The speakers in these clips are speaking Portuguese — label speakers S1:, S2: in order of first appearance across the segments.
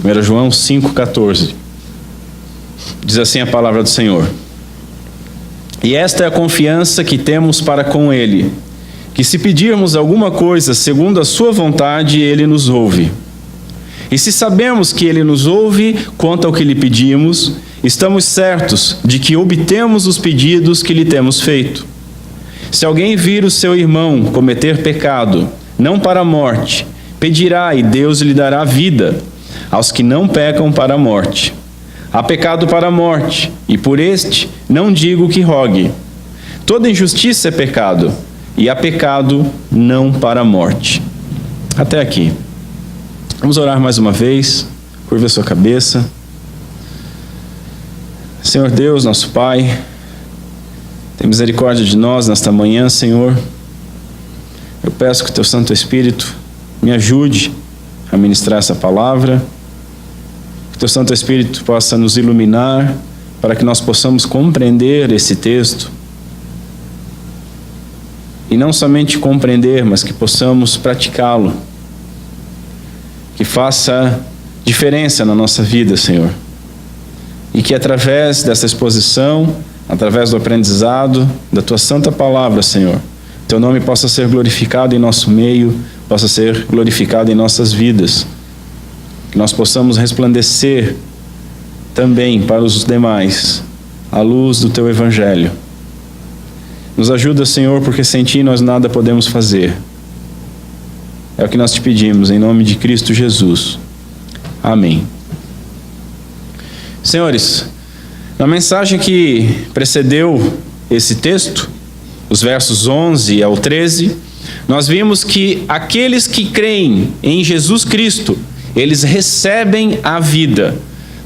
S1: 1 João 5,14. Diz assim a palavra do Senhor: E esta é a confiança que temos para com Ele, que se pedirmos alguma coisa segundo a sua vontade, Ele nos ouve. E se sabemos que Ele nos ouve quanto ao que lhe pedimos, estamos certos de que obtemos os pedidos que lhe temos feito. Se alguém vir o seu irmão cometer pecado, não para a morte, pedirá e Deus lhe dará vida aos que não pecam para a morte. Há pecado para a morte, e por este não digo que rogue. Toda injustiça é pecado, e há pecado não para a morte. Até aqui. Vamos orar mais uma vez. Curva a sua cabeça. Senhor Deus, nosso Pai, tem misericórdia de nós nesta manhã, Senhor. Eu peço que o Teu Santo Espírito me ajude a ministrar essa palavra. Que o Teu Santo Espírito possa nos iluminar para que nós possamos compreender esse texto. E não somente compreender, mas que possamos praticá-lo. Que faça diferença na nossa vida, Senhor. E que através dessa exposição, através do aprendizado da Tua Santa Palavra, Senhor, Teu nome possa ser glorificado em nosso meio, possa ser glorificado em nossas vidas. Que nós possamos resplandecer também para os demais a luz do Teu Evangelho. Nos ajuda, Senhor, porque sem Ti nós nada podemos fazer. É o que nós te pedimos, em nome de Cristo Jesus. Amém. Senhores, na mensagem que precedeu esse texto, os versos 11 ao 13, nós vimos que aqueles que creem em Jesus Cristo, eles recebem a vida.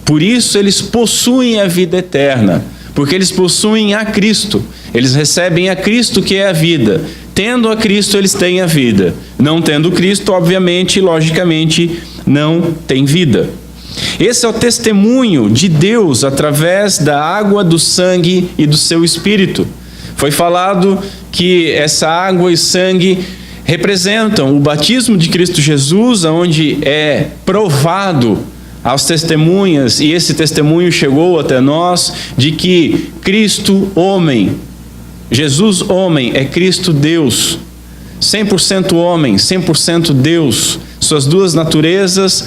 S1: Por isso eles possuem a vida eterna, porque eles possuem a Cristo. Eles recebem a Cristo, que é a vida. Tendo a Cristo, eles têm a vida. Não tendo Cristo, obviamente, logicamente, não tem vida. Esse é o testemunho de Deus através da água, do sangue e do seu Espírito. Foi falado que essa água e sangue representam o batismo de Cristo Jesus, onde é provado às testemunhas, e esse testemunho chegou até nós, de que Cristo, homem, Jesus, homem, é Cristo Deus, 100% homem, 100% Deus. Suas duas naturezas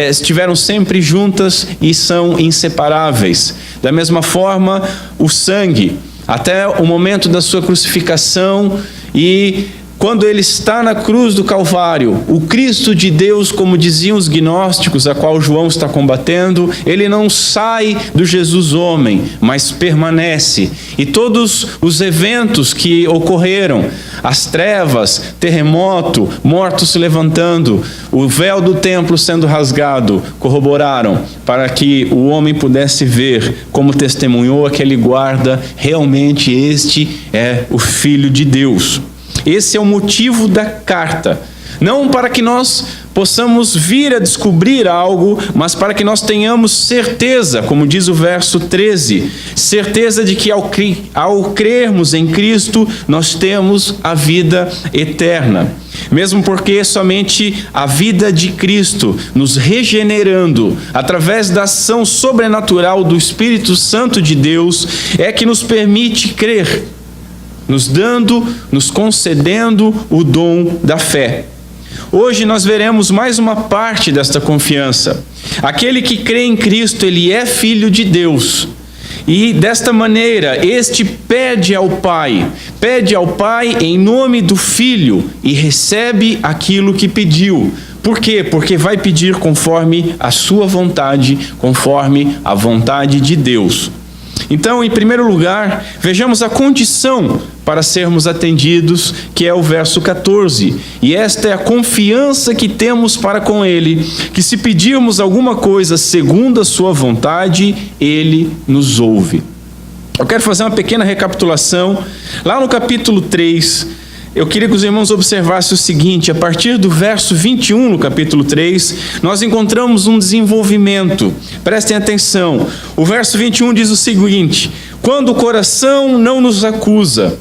S1: estiveram sempre juntas e são inseparáveis. Da mesma forma, o sangue, até o momento da sua crucificação, e quando ele está na cruz do Calvário, o Cristo de Deus, como diziam os gnósticos, a qual João está combatendo, ele não sai do Jesus homem, mas permanece. E todos os eventos que ocorreram, as trevas, terremoto, mortos se levantando, o véu do templo sendo rasgado, corroboraram para que o homem pudesse ver, como testemunhou aquele guarda, realmente este é o Filho de Deus. Esse é o motivo da carta. Não para que nós possamos vir a descobrir algo, mas para que nós tenhamos certeza, como diz o verso 13, certeza de que ao crermos em Cristo, nós temos a vida eterna. Mesmo porque somente a vida de Cristo, nos regenerando, através da ação sobrenatural do Espírito Santo de Deus, é que nos permite crer, nos concedendo o dom da fé. Hoje nós veremos mais uma parte desta confiança. Aquele que crê em Cristo, ele é filho de Deus. E desta maneira, este pede ao Pai em nome do Filho e recebe aquilo que pediu. Por quê? Porque vai pedir conforme a sua vontade, conforme a vontade de Deus. Então, em primeiro lugar, vejamos a condição para sermos atendidos, que é o verso 14. E esta é a confiança que temos para com Ele, que se pedirmos alguma coisa segundo a sua vontade, Ele nos ouve. Eu quero fazer uma pequena recapitulação. Lá no capítulo 3, eu queria que os irmãos observassem o seguinte: a partir do verso 21, no capítulo 3, nós encontramos um desenvolvimento. Prestem atenção. O verso 21 diz o seguinte: quando o coração não nos acusa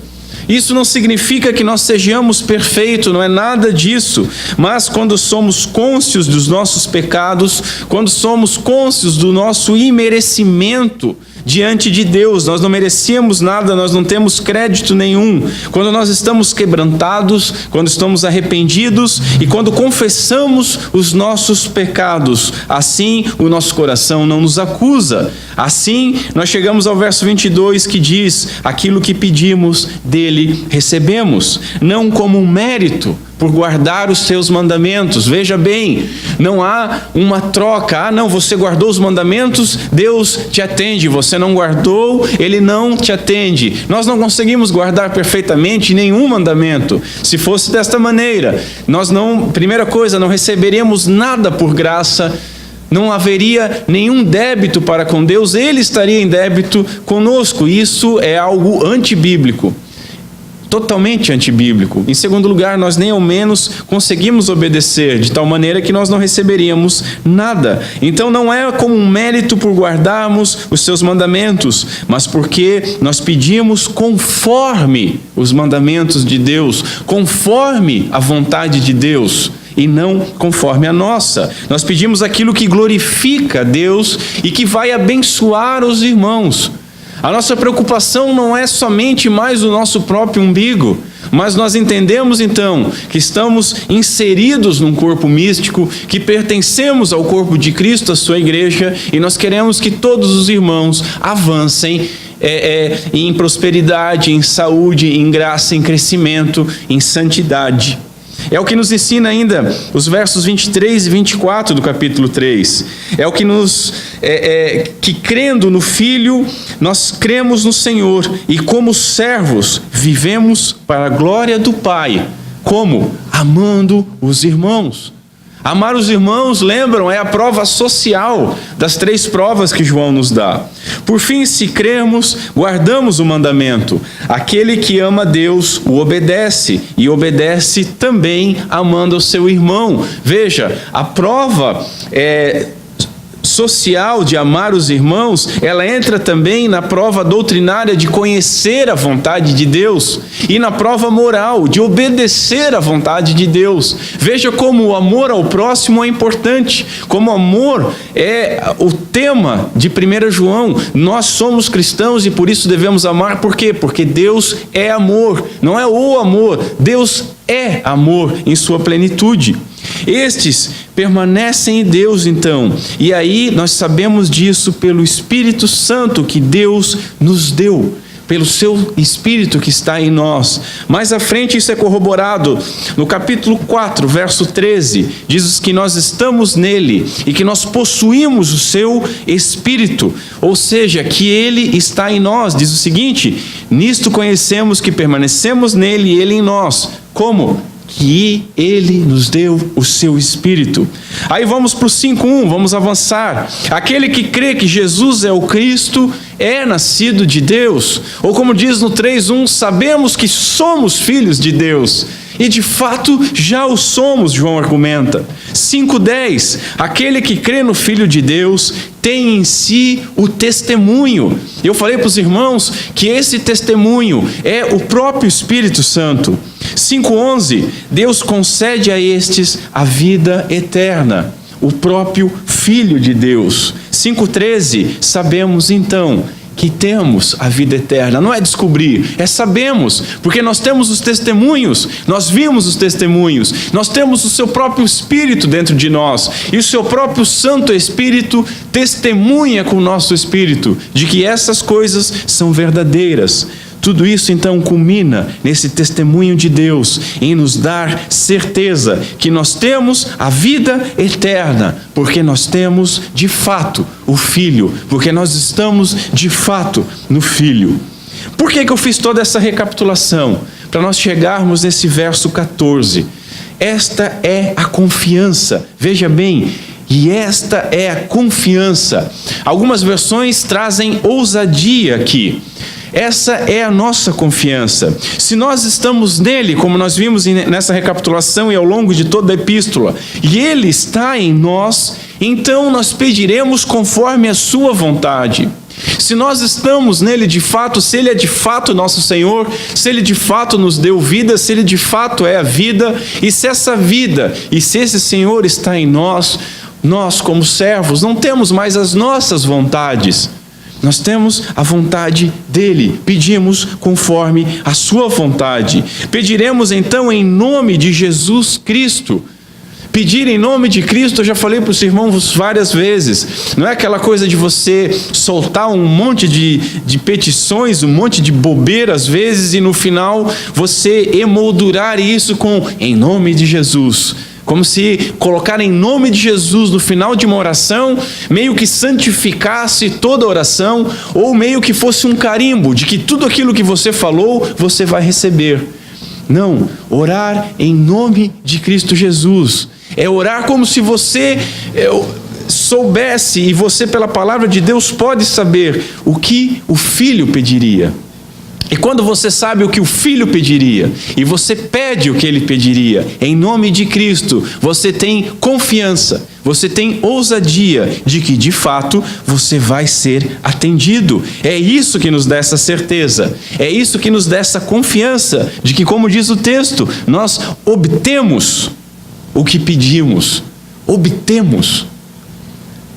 S1: Isso não significa que nós sejamos perfeitos, não é nada disso. Mas quando somos cônscios dos nossos pecados, quando somos cônscios do nosso imerecimento diante de Deus, nós não merecíamos nada, nós não temos crédito nenhum. Quando nós estamos quebrantados, quando estamos arrependidos e quando confessamos os nossos pecados, assim o nosso coração não nos acusa. Assim, nós chegamos ao verso 22 que diz: aquilo que pedimos dele recebemos, não como um mérito por guardar os seus mandamentos. Veja bem, não há uma troca. Não, você guardou os mandamentos, Deus te atende. Você não guardou, Ele não te atende. Nós não conseguimos guardar perfeitamente nenhum mandamento. Se fosse desta maneira, primeira coisa, não receberíamos nada por graça. Não haveria nenhum débito para com Deus, Ele estaria em débito conosco. Isso é algo antibíblico. Totalmente antibíblico. Em segundo lugar, nós nem ao menos conseguimos obedecer, de tal maneira que nós não receberíamos nada. Então não é como um mérito por guardarmos os seus mandamentos, mas porque nós pedimos conforme os mandamentos de Deus, conforme a vontade de Deus, e não conforme a nossa. Nós pedimos aquilo que glorifica a Deus e que vai abençoar os irmãos. A nossa preocupação não é somente mais o nosso próprio umbigo, mas nós entendemos então que estamos inseridos num corpo místico, que pertencemos ao corpo de Cristo, a sua igreja, e nós queremos que todos os irmãos avancem em prosperidade, em saúde, em graça, em crescimento, em santidade. É o que nos ensina ainda os versos 23 e 24 do capítulo 3. É o que que crendo no Filho, nós cremos no Senhor e como servos vivemos para a glória do Pai. Como? Amando os irmãos. Amar os irmãos, lembram, é a prova social das 3 provas que João nos dá. Por fim, se crermos, guardamos o mandamento. Aquele que ama Deus o obedece, e obedece também amando o seu irmão. Veja, a prova social de amar os irmãos, ela entra também na prova doutrinária de conhecer a vontade de Deus e na prova moral de obedecer à vontade de Deus. Veja como o amor ao próximo é importante, como o amor é o tema de 1 João. Nós somos cristãos e por isso devemos amar. Por quê? Porque Deus é amor, não é o amor, Deus é amor em sua plenitude. Estes permanecem em Deus, então, e aí nós sabemos disso pelo Espírito Santo que Deus nos deu, pelo seu Espírito que está em nós. Mais à frente isso é corroborado no capítulo 4, verso 13, diz que nós estamos nele e que nós possuímos o seu Espírito, ou seja, que ele está em nós. Diz o seguinte: nisto conhecemos que permanecemos nele e ele em nós. Como? Que ele nos deu o seu Espírito. Aí vamos para o 5:1, vamos avançar. Aquele que crê que Jesus é o Cristo é nascido de Deus. Ou como diz no 3:1, sabemos que somos filhos de Deus. E de fato já o somos, João argumenta. 5:10, aquele que crê no Filho de Deus tem em si o testemunho. Eu falei para os irmãos que esse testemunho é o próprio Espírito Santo. 5:11, Deus concede a estes a vida eterna, o próprio Filho de Deus. 5:13, sabemos então que temos a vida eterna. Não é descobrir, é sabemos, porque nós temos os testemunhos, nós vimos os testemunhos, nós temos o seu próprio Espírito dentro de nós, e o seu próprio Santo Espírito testemunha com o nosso Espírito de que essas coisas são verdadeiras. Tudo isso então culmina nesse testemunho de Deus em nos dar certeza que nós temos a vida eterna, porque nós temos de fato o Filho, porque nós estamos de fato no Filho. Por que eu fiz toda essa recapitulação? Para nós chegarmos nesse verso 14. Esta é a confiança, veja bem, e esta é a confiança. Algumas versões trazem ousadia aqui. Essa é a nossa confiança. Se nós estamos nele, como nós vimos nessa recapitulação e ao longo de toda a epístola, e ele está em nós, então nós pediremos conforme a sua vontade. Se nós estamos nele de fato, se ele é de fato nosso Senhor, se ele de fato nos deu vida, se ele de fato é a vida, e se essa vida e se esse Senhor está em nós, nós como servos não temos mais as nossas vontades, nós temos a vontade dele, pedimos conforme a sua vontade. Pediremos então em nome de Jesus Cristo. Pedir em nome de Cristo, eu já falei para os irmãos várias vezes, não é aquela coisa de você soltar um monte de petições, um monte de bobeira às vezes, e no final você emoldurar isso com em nome de Jesus. Como se colocar em nome de Jesus no final de uma oração, meio que santificasse toda a oração, ou meio que fosse um carimbo de que tudo aquilo que você falou, você vai receber. Não, orar em nome de Cristo Jesus é orar como se você soubesse, e você pela palavra de Deus pode saber o que o Filho pediria. E quando você sabe o que o Filho pediria, e você pede o que ele pediria, em nome de Cristo, você tem confiança, você tem ousadia de que de fato você vai ser atendido. É isso que nos dá essa certeza, é isso que nos dá essa confiança de que, como diz o texto, nós obtemos o que pedimos. Obtemos.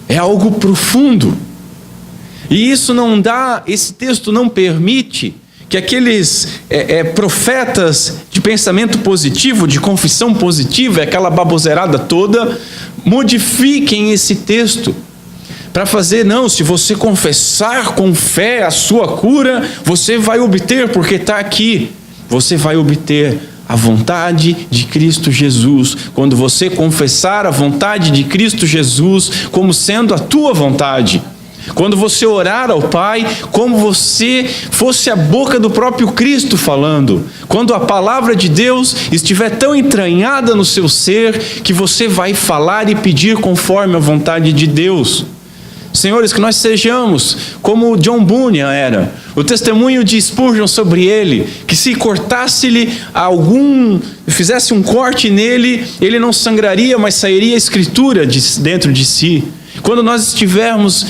S1: É algo profundo. E isso não dá, esse texto não permite que aqueles profetas de pensamento positivo, de confissão positiva, aquela baboseirada toda, modifiquem esse texto para fazer, não, se você confessar com fé a sua cura, você vai obter, porque está aqui. Você vai obter a vontade de Cristo Jesus. Quando você confessar a vontade de Cristo Jesus como sendo a tua vontade. Quando você orar ao Pai, como você fosse a boca do próprio Cristo falando. Quando a palavra de Deus estiver tão entranhada no seu ser, que você vai falar e pedir conforme a vontade de Deus. Senhores, que nós sejamos como John Bunyan era. O testemunho de Spurgeon sobre ele, que se cortasse-lhe fizesse um corte nele, ele não sangraria, mas sairia a escritura dentro de si. Quando nós estivermos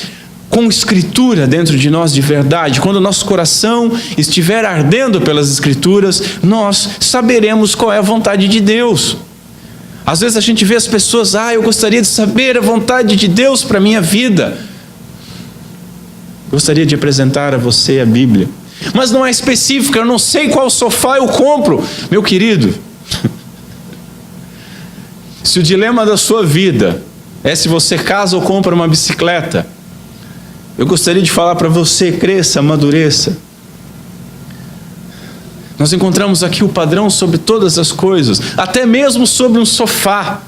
S1: com escritura dentro de nós de verdade, quando o nosso coração estiver ardendo pelas escrituras, nós saberemos qual é a vontade de Deus. Às vezes a gente vê as pessoas, eu gostaria de saber a vontade de Deus para a minha vida. Gostaria de apresentar a você a Bíblia, mas não é específica, eu não sei qual sofá eu compro. Meu querido, se o dilema da sua vida é se você casa ou compra uma bicicleta, eu gostaria de falar para você, cresça, amadureça. Nós encontramos aqui o padrão sobre todas as coisas, até mesmo sobre um sofá.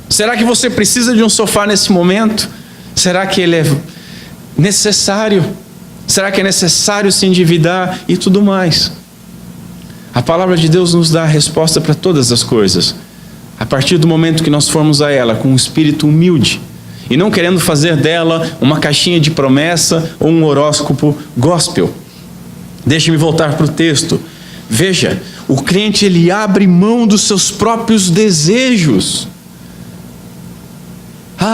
S1: Será que você precisa de um sofá nesse momento? Será que ele é necessário? Será que é necessário se endividar e tudo mais? A palavra de Deus nos dá a resposta para todas as coisas, a partir do momento que nós formos a ela com um espírito humilde, e não querendo fazer dela uma caixinha de promessa ou um horóscopo gospel. Deixe-me voltar para o texto. Veja, o crente ele abre mão dos seus próprios desejos.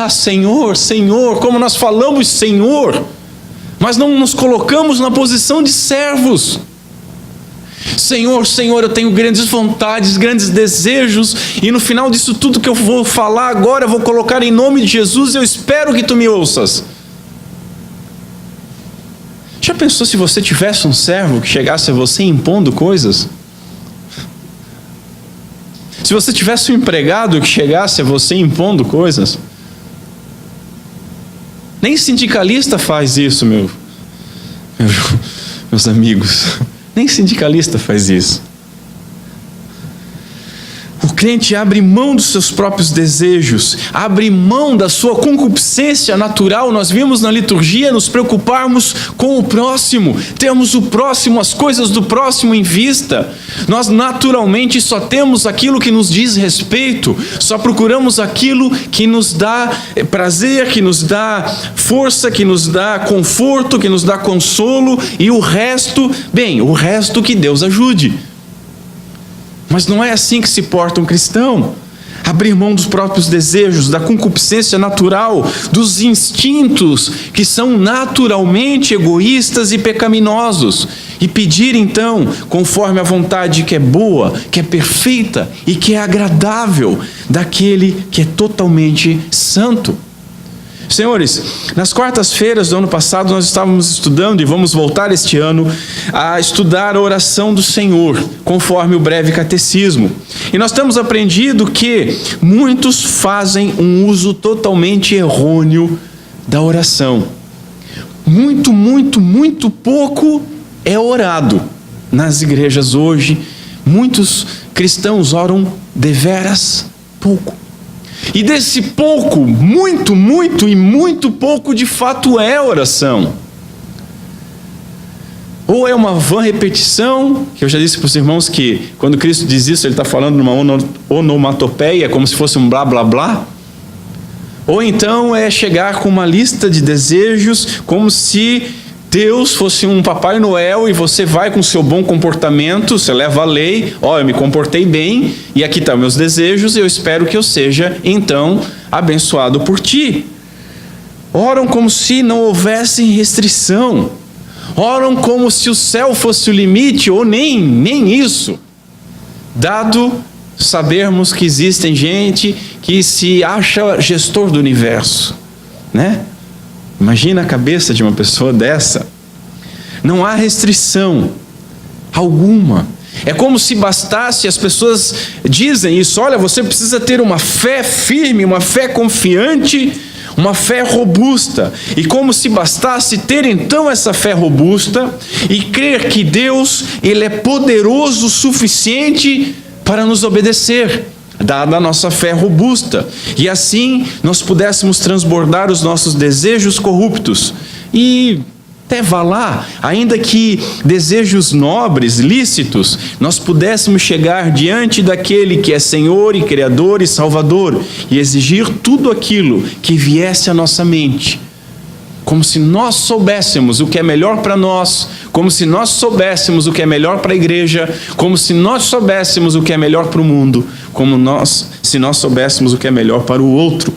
S1: Senhor, Senhor, como nós falamos Senhor, mas não nos colocamos na posição de servos. Senhor, Senhor, eu tenho grandes vontades, grandes desejos, e no final disso tudo que eu vou falar agora, eu vou colocar em nome de Jesus, eu espero que tu me ouças. Já pensou se você tivesse um servo que chegasse a você impondo coisas? Se você tivesse um empregado que chegasse a você impondo coisas? Nem sindicalista faz isso, meus amigos. Nem sindicalista faz isso. O crente abre mão dos seus próprios desejos, abre mão da sua concupiscência natural. Nós vimos na liturgia nos preocuparmos com o próximo, termos o próximo, as coisas do próximo em vista. Nós naturalmente só temos aquilo que nos diz respeito, só procuramos aquilo que nos dá prazer, que nos dá força, que nos dá conforto, que nos dá consolo, e o resto que Deus ajude. Mas não é assim que se porta um cristão. abrir mão dos próprios desejos, da concupiscência natural, dos instintos que são naturalmente egoístas e pecaminosos, e pedir então, conforme a vontade que é boa, que é perfeita e que é agradável daquele que é totalmente santo. Senhores, nas quartas-feiras do ano passado nós estávamos estudando, e vamos voltar este ano a estudar a oração do Senhor, conforme o breve catecismo. E nós temos aprendido que muitos fazem um uso totalmente errôneo da oração. Muito pouco é orado nas igrejas hoje. Muitos cristãos oram deveras pouco. E desse pouco, muito pouco de fato é oração. Ou é uma vã repetição, que eu já disse para os irmãos que quando Cristo diz isso, ele está falando numa onomatopeia, como se fosse um blá blá blá. Ou então é chegar com uma lista de desejos, como se Deus fosse um Papai Noel e você vai com seu bom comportamento, você leva a lei, eu me comportei bem e aqui estão meus desejos e eu espero que eu seja então abençoado por ti. Oram como se não houvesse restrição, oram como se o céu fosse o limite ou nem isso, dado sabermos que existem gente que se acha gestor do universo, né? Imagina a cabeça de uma pessoa dessa. Não há restrição alguma. É como se bastasse, as pessoas dizem isso, olha, você precisa ter uma fé firme, uma fé confiante, uma fé robusta. E como se bastasse ter então essa fé robusta e crer que Deus, Ele é poderoso o suficiente para nos obedecer, dada a nossa fé robusta, e assim nós pudéssemos transbordar os nossos desejos corruptos, e até vá lá, ainda que desejos nobres, lícitos, nós pudéssemos chegar diante daquele que é Senhor e Criador e Salvador, e exigir tudo aquilo que viesse à nossa mente, como se nós soubéssemos o que é melhor para nós, como se nós soubéssemos o que é melhor para a igreja, como se nós soubéssemos o que é melhor para o mundo, se nós soubéssemos o que é melhor para o outro.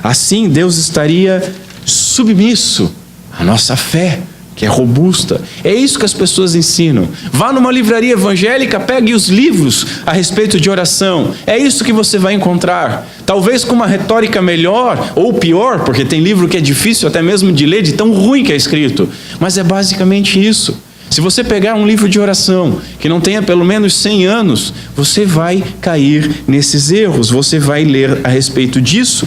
S1: Assim, Deus estaria submisso à nossa fé, que é robusta. É isso que as pessoas ensinam. Vá numa livraria evangélica, pegue os livros a respeito de oração. É isso que você vai encontrar. Talvez com uma retórica melhor ou pior, porque tem livro que é difícil até mesmo de ler, de tão ruim que é escrito. Mas é basicamente isso. Se você pegar um livro de oração que não tenha pelo menos 100 anos, você vai cair nesses erros, você vai ler a respeito disso.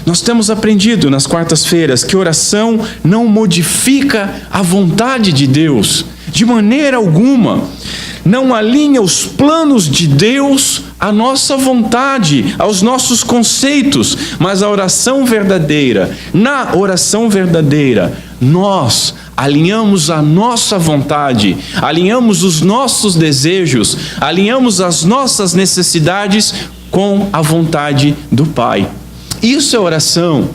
S1: Nós temos aprendido nas quartas-feiras que oração não modifica a vontade de Deus, de maneira alguma. Não alinha os planos de Deus à nossa vontade, aos nossos conceitos, mas a oração verdadeira, na oração verdadeira, nós alinhamos a nossa vontade, alinhamos os nossos desejos, alinhamos as nossas necessidades com a vontade do Pai. Isso é oração.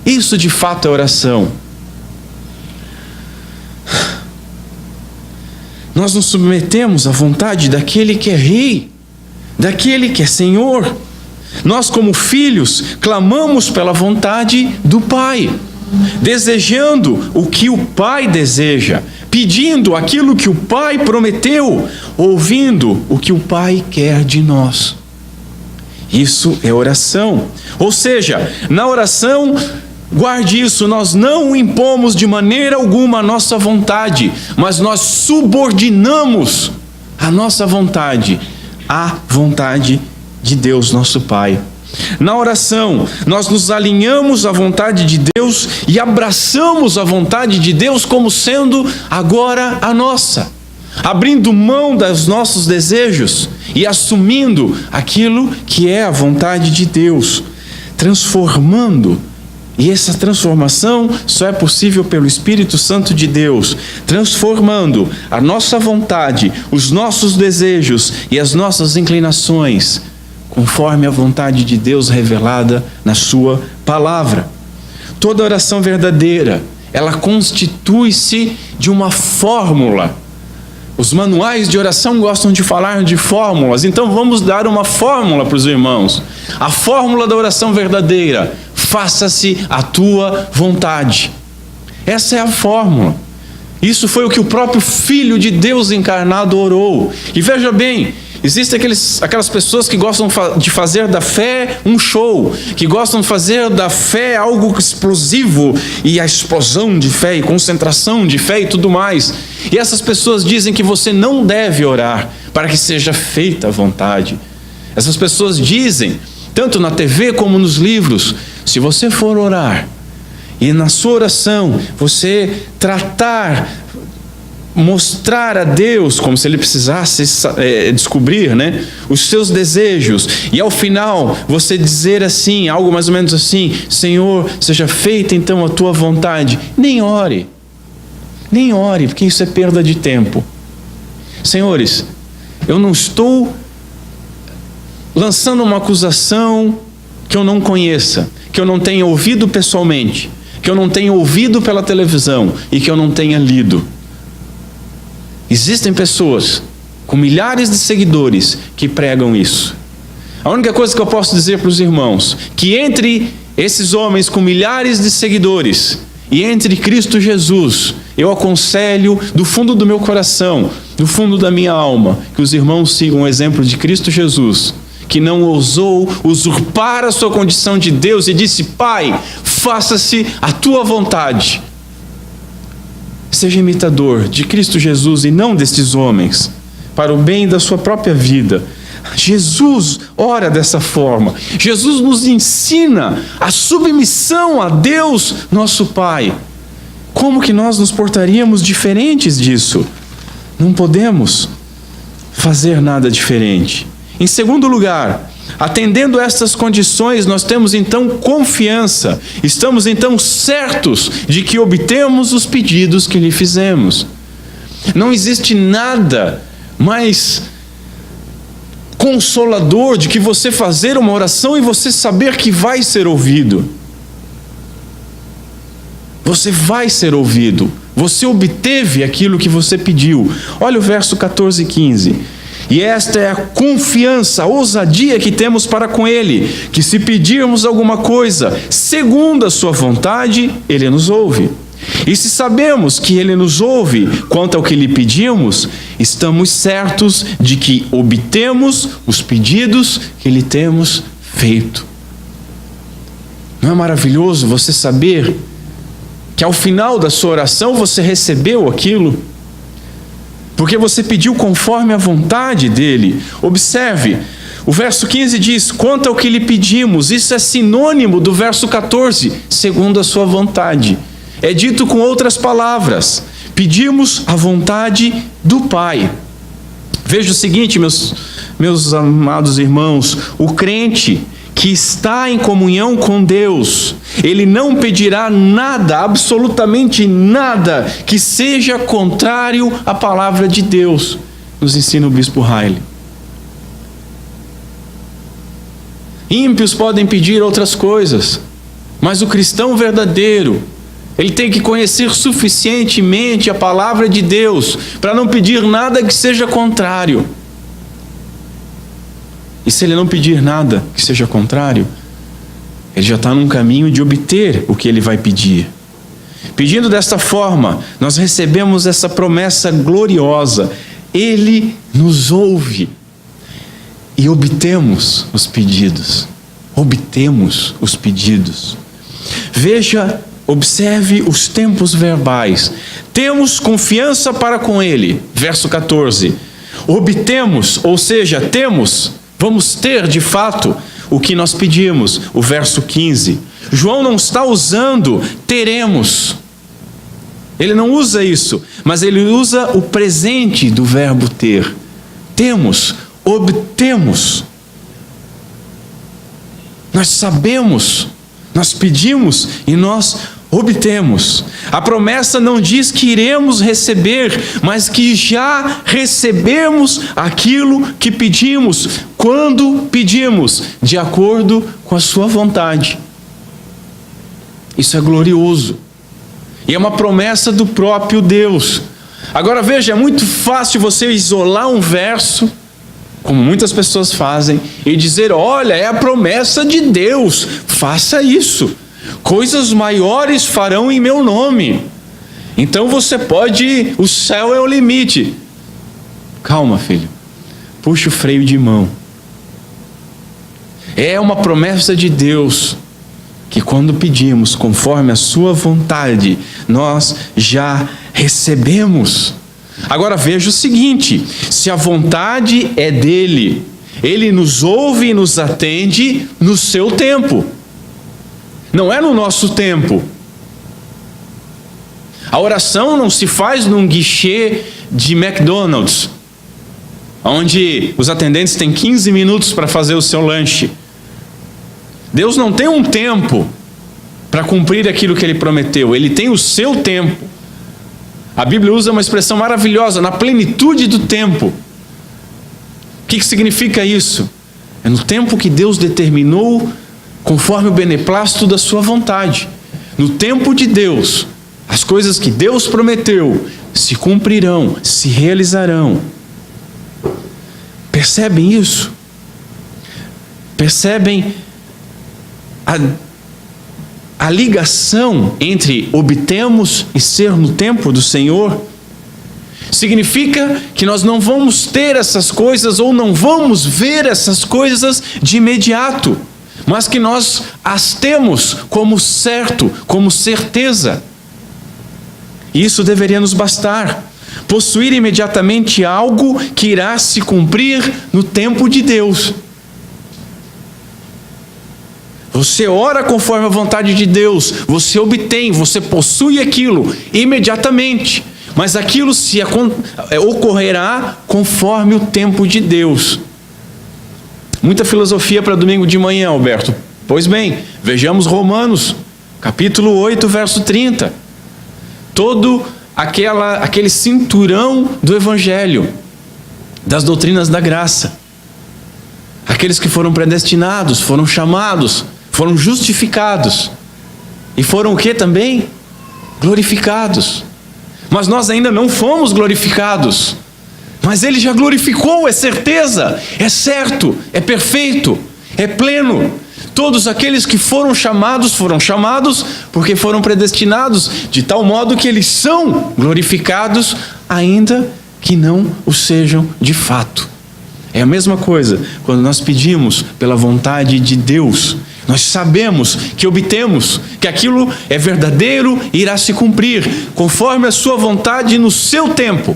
S1: Isso de fato é oração. Nós nos submetemos à vontade daquele que é Rei, daquele que é Senhor. Nós, como filhos, clamamos pela vontade do Pai, desejando o que o Pai deseja, pedindo aquilo que o Pai prometeu, ouvindo o que o Pai quer de nós. Isso é oração. Ou seja, na oração, guarde isso, nós não impomos de maneira alguma a nossa vontade, mas nós subordinamos a nossa vontade à vontade de Deus, nosso Pai. Na oração, nós nos alinhamos à vontade de Deus e abraçamos a vontade de Deus como sendo agora a nossa, abrindo mão dos nossos desejos e assumindo aquilo que é a vontade de Deus, transformando. E essa transformação só é possível pelo Espírito Santo de Deus, transformando a nossa vontade, os nossos desejos e as nossas inclinações, conforme a vontade de Deus revelada na sua palavra. Toda oração verdadeira, ela constitui-se de uma fórmula Os manuais de oração gostam de falar de fórmulas, então vamos dar uma fórmula para os irmãos. A fórmula da oração verdadeira: faça-se a tua vontade. Essa é a fórmula. Isso foi o que o próprio Filho de Deus encarnado orou. E veja bem, existem aquelas pessoas que gostam de fazer da fé um show, que gostam de fazer da fé algo explosivo, e a explosão de fé, e concentração de fé e tudo mais. E essas pessoas dizem que você não deve orar para que seja feita a vontade. Essas pessoas dizem, tanto na TV como nos livros, se você for orar, e na sua oração você mostrar a Deus, como se Ele precisasse descobrir, os seus desejos, e ao final você dizer assim, algo mais ou menos assim: Senhor, seja feita então a tua vontade. Nem ore, porque isso é perda de tempo. Senhores, eu não estou lançando uma acusação que eu não conheça, que eu não tenha ouvido pessoalmente, que eu não tenha ouvido pela televisão e que eu não tenha lido. Existem pessoas com milhares de seguidores que pregam isso. A única coisa que eu posso dizer para os irmãos, que entre esses homens com milhares de seguidores e entre Cristo Jesus, eu aconselho do fundo do meu coração, do fundo da minha alma, que os irmãos sigam o exemplo de Cristo Jesus, que não ousou usurpar a sua condição de Deus e disse: Pai, faça-se a tua vontade. Seja imitador de Cristo Jesus e não destes homens, para o bem da sua própria vida. Jesus ora dessa forma. Jesus nos ensina a submissão a Deus, nosso Pai. Como que nós nos portaríamos diferentes disso? Não podemos fazer nada diferente. Em segundo lugar, atendendo a estas condições, nós temos então confiança. Estamos então certos de que obtemos os pedidos que lhe fizemos. Não existe nada mais consolador de que você fazer uma oração e você saber que vai ser ouvido. Você vai ser ouvido. Você obteve aquilo que você pediu. Olha o verso 14 e 15. E esta é a confiança, a ousadia que temos para com Ele, que se pedirmos alguma coisa segundo a sua vontade, Ele nos ouve. E se sabemos que Ele nos ouve quanto ao que lhe pedimos, estamos certos de que obtemos os pedidos que lhe temos feito. Não é maravilhoso você saber que ao final da sua oração você recebeu aquilo? Porque você pediu conforme a vontade dele. Observe, o verso 15 diz: quanto ao que lhe pedimos. Isso é sinônimo do verso 14, segundo a sua vontade. É dito com outras palavras: pedimos a vontade do Pai. Veja o seguinte, meus amados irmãos: o crente que está em comunhão com Deus, ele não pedirá nada, absolutamente nada, que seja contrário à palavra de Deus, nos ensina o bispo Riley. Ímpios podem pedir outras coisas, mas o cristão verdadeiro, ele tem que conhecer suficientemente a palavra de Deus para não pedir nada que seja contrário. E se ele não pedir nada que seja contrário, ele já está num caminho de obter o que ele vai pedir. Pedindo desta forma, nós recebemos essa promessa gloriosa: Ele nos ouve. E obtemos os pedidos. Obtemos os pedidos. Veja, observe os tempos verbais. Temos confiança para com Ele. Verso 14. Obtemos, ou seja, temos. Vamos ter, de fato, o que nós pedimos. O verso 15. João não está usando teremos. Ele não usa isso, mas ele usa o presente do verbo ter. Temos, obtemos. Nós sabemos, nós pedimos e nós obtemos. A promessa não diz que iremos receber, mas que já recebemos aquilo que pedimos, quando pedimos, de acordo com a sua vontade. Isso é glorioso. E é uma promessa do próprio Deus. Agora veja, é muito fácil você isolar um verso, como muitas pessoas fazem, e dizer: olha, é a promessa de Deus, faça isso. Coisas maiores farão em meu nome. Então você pode, o céu é o limite. Calma, filho. Puxa o freio de mão. É uma promessa de Deus que quando pedimos conforme a sua vontade, nós já recebemos. Agora veja o seguinte: se a vontade é dele, ele nos ouve e nos atende no seu tempo. Não é no nosso tempo. A oração não se faz num guichê de McDonald's, onde os atendentes têm 15 minutos para fazer o seu lanche. Deus não tem um tempo para cumprir aquilo que Ele prometeu. Ele tem o seu tempo. A Bíblia usa uma expressão maravilhosa: na plenitude do tempo. O que significa isso? É no tempo que Deus determinou, conforme o beneplácito da sua vontade. No tempo de Deus, as coisas que Deus prometeu se cumprirão, se realizarão. Percebem isso? Percebem a ligação entre obtemos e ser no tempo do Senhor? Significa que nós não vamos ter essas coisas ou não vamos ver essas coisas de imediato, mas que nós as temos como certo, como certeza. E isso deveria nos bastar. Possuir imediatamente algo que irá se cumprir no tempo de Deus. Você ora conforme a vontade de Deus, você obtém, você possui aquilo imediatamente, mas aquilo ocorrerá conforme o tempo de Deus. Muita filosofia para domingo de manhã, Alberto. Pois bem, vejamos Romanos, capítulo 8, verso 30. Todo aquele cinturão do Evangelho, das doutrinas da graça. Aqueles que foram predestinados, foram chamados, foram justificados. E foram o que também? Glorificados. Mas nós ainda não fomos glorificados. Mas Ele já glorificou, é certeza, é certo, é perfeito, é pleno. Todos aqueles que foram chamados porque foram predestinados, de tal modo que eles são glorificados, ainda que não o sejam de fato. É a mesma coisa quando nós pedimos pela vontade de Deus. Nós sabemos que obtemos, que aquilo é verdadeiro e irá se cumprir, conforme a sua vontade no seu tempo.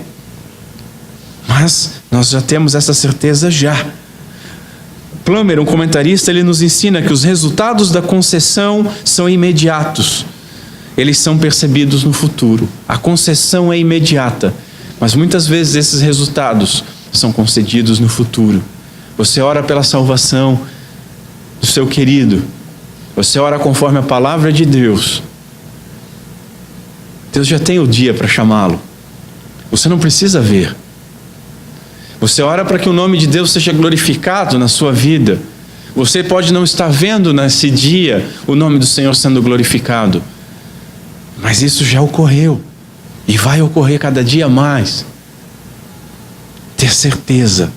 S1: Mas nós já temos essa certeza já. Plummer, um comentarista, ele nos ensina que os resultados da concessão são imediatos. Eles são percebidos no futuro. A concessão é imediata, mas muitas vezes esses resultados são concedidos no futuro. Você ora pela salvação do seu querido. Você ora conforme a palavra de Deus. Deus já tem o dia para chamá-lo. Você não precisa ver. Você ora para que o nome de Deus seja glorificado na sua vida. Você pode não estar vendo nesse dia o nome do Senhor sendo glorificado, mas isso já ocorreu e vai ocorrer cada dia mais. Ter certeza.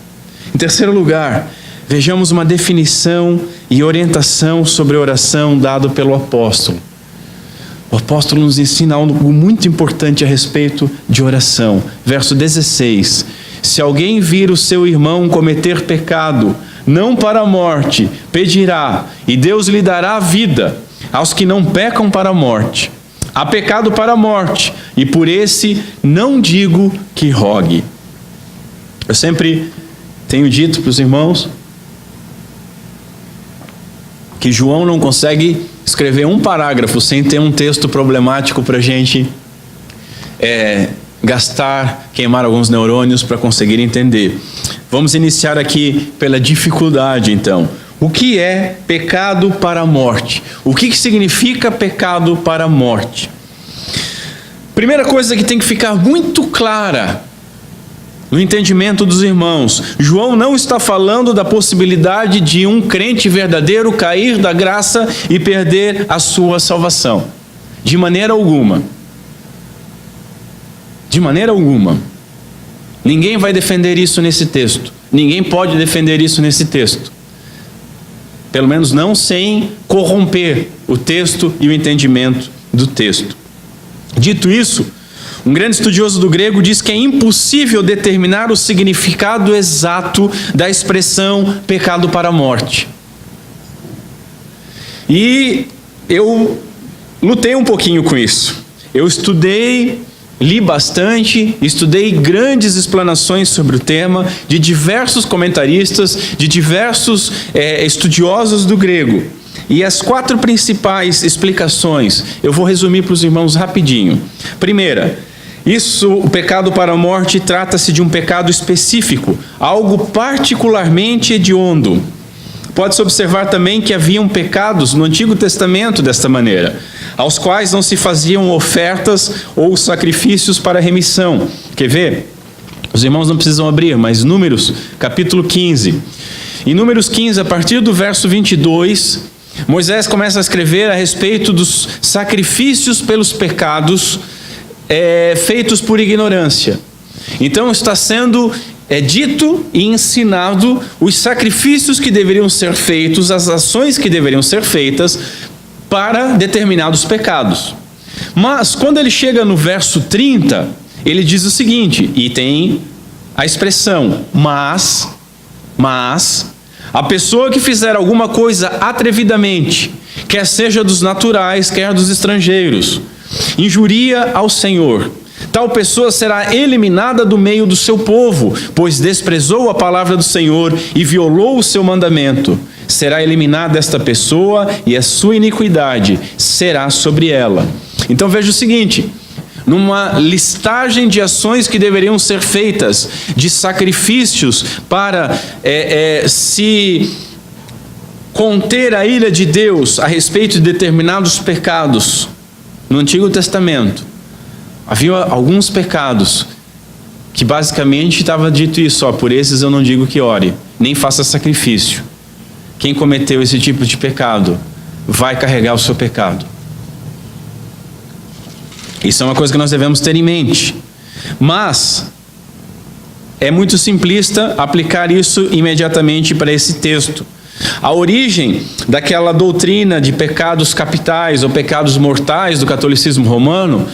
S1: Em terceiro lugar, vejamos uma definição e orientação sobre a oração dado pelo apóstolo. O apóstolo nos ensina algo muito importante a respeito de oração. Verso 16. Se alguém vir o seu irmão cometer pecado, não para a morte, pedirá, e Deus lhe dará a vida aos que não pecam para a morte. Há pecado para a morte, e por esse não digo que rogue. Eu sempre tenho dito para os irmãos que João não consegue escrever um parágrafo sem ter um texto problemático para a gente queimar alguns neurônios para conseguir entender. Vamos iniciar aqui pela dificuldade, então. O que é pecado para a morte? O que significa pecado para a morte? Primeira coisa que tem que ficar muito clara no entendimento dos irmãos: João não está falando da possibilidade de um crente verdadeiro cair da graça e perder a sua salvação. De maneira alguma. De maneira alguma. Ninguém vai defender isso nesse texto. Ninguém pode defender isso nesse texto. Pelo menos não sem corromper o texto e o entendimento do texto. Dito isso, um grande estudioso do grego diz que é impossível determinar o significado exato da expressão pecado para a morte. E eu lutei um pouquinho com isso. Eu estudei, li bastante, estudei grandes explanações sobre o tema de diversos comentaristas, de diversos estudiosos do grego. E as 4 principais explicações, eu vou resumir para os irmãos rapidinho. Primeira, o pecado para a morte trata-se de um pecado específico, algo particularmente hediondo. Pode-se observar também que haviam pecados no Antigo Testamento desta maneira, aos quais não se faziam ofertas ou sacrifícios para remissão. Quer ver? Os irmãos não precisam abrir, mas Números, capítulo 15. Em Números 15, a partir do verso 22, Moisés começa a escrever a respeito dos sacrifícios pelos pecados feitos por ignorância. Então está sendo dito e ensinado os sacrifícios que deveriam ser feitos, as ações que deveriam ser feitas para determinados pecados. Mas quando ele chega no verso 30, ele diz o seguinte, e tem a expressão, mas a pessoa que fizer alguma coisa atrevidamente, quer seja dos naturais, quer dos estrangeiros, injuria ao Senhor, tal pessoa será eliminada do meio do seu povo, pois desprezou a palavra do Senhor e violou o seu mandamento. Será eliminada esta pessoa e a sua iniquidade será sobre ela. Então veja o seguinte, numa listagem de ações que deveriam ser feitas, de sacrifícios para se conter a ira de Deus a respeito de determinados pecados, no Antigo Testamento, havia alguns pecados que basicamente estava dito isso, por esses eu não digo que ore, nem faça sacrifício. Quem cometeu esse tipo de pecado vai carregar o seu pecado. Isso é uma coisa que nós devemos ter em mente. Mas é muito simplista aplicar isso imediatamente para esse texto. A origem daquela doutrina de pecados capitais ou pecados mortais do catolicismo romano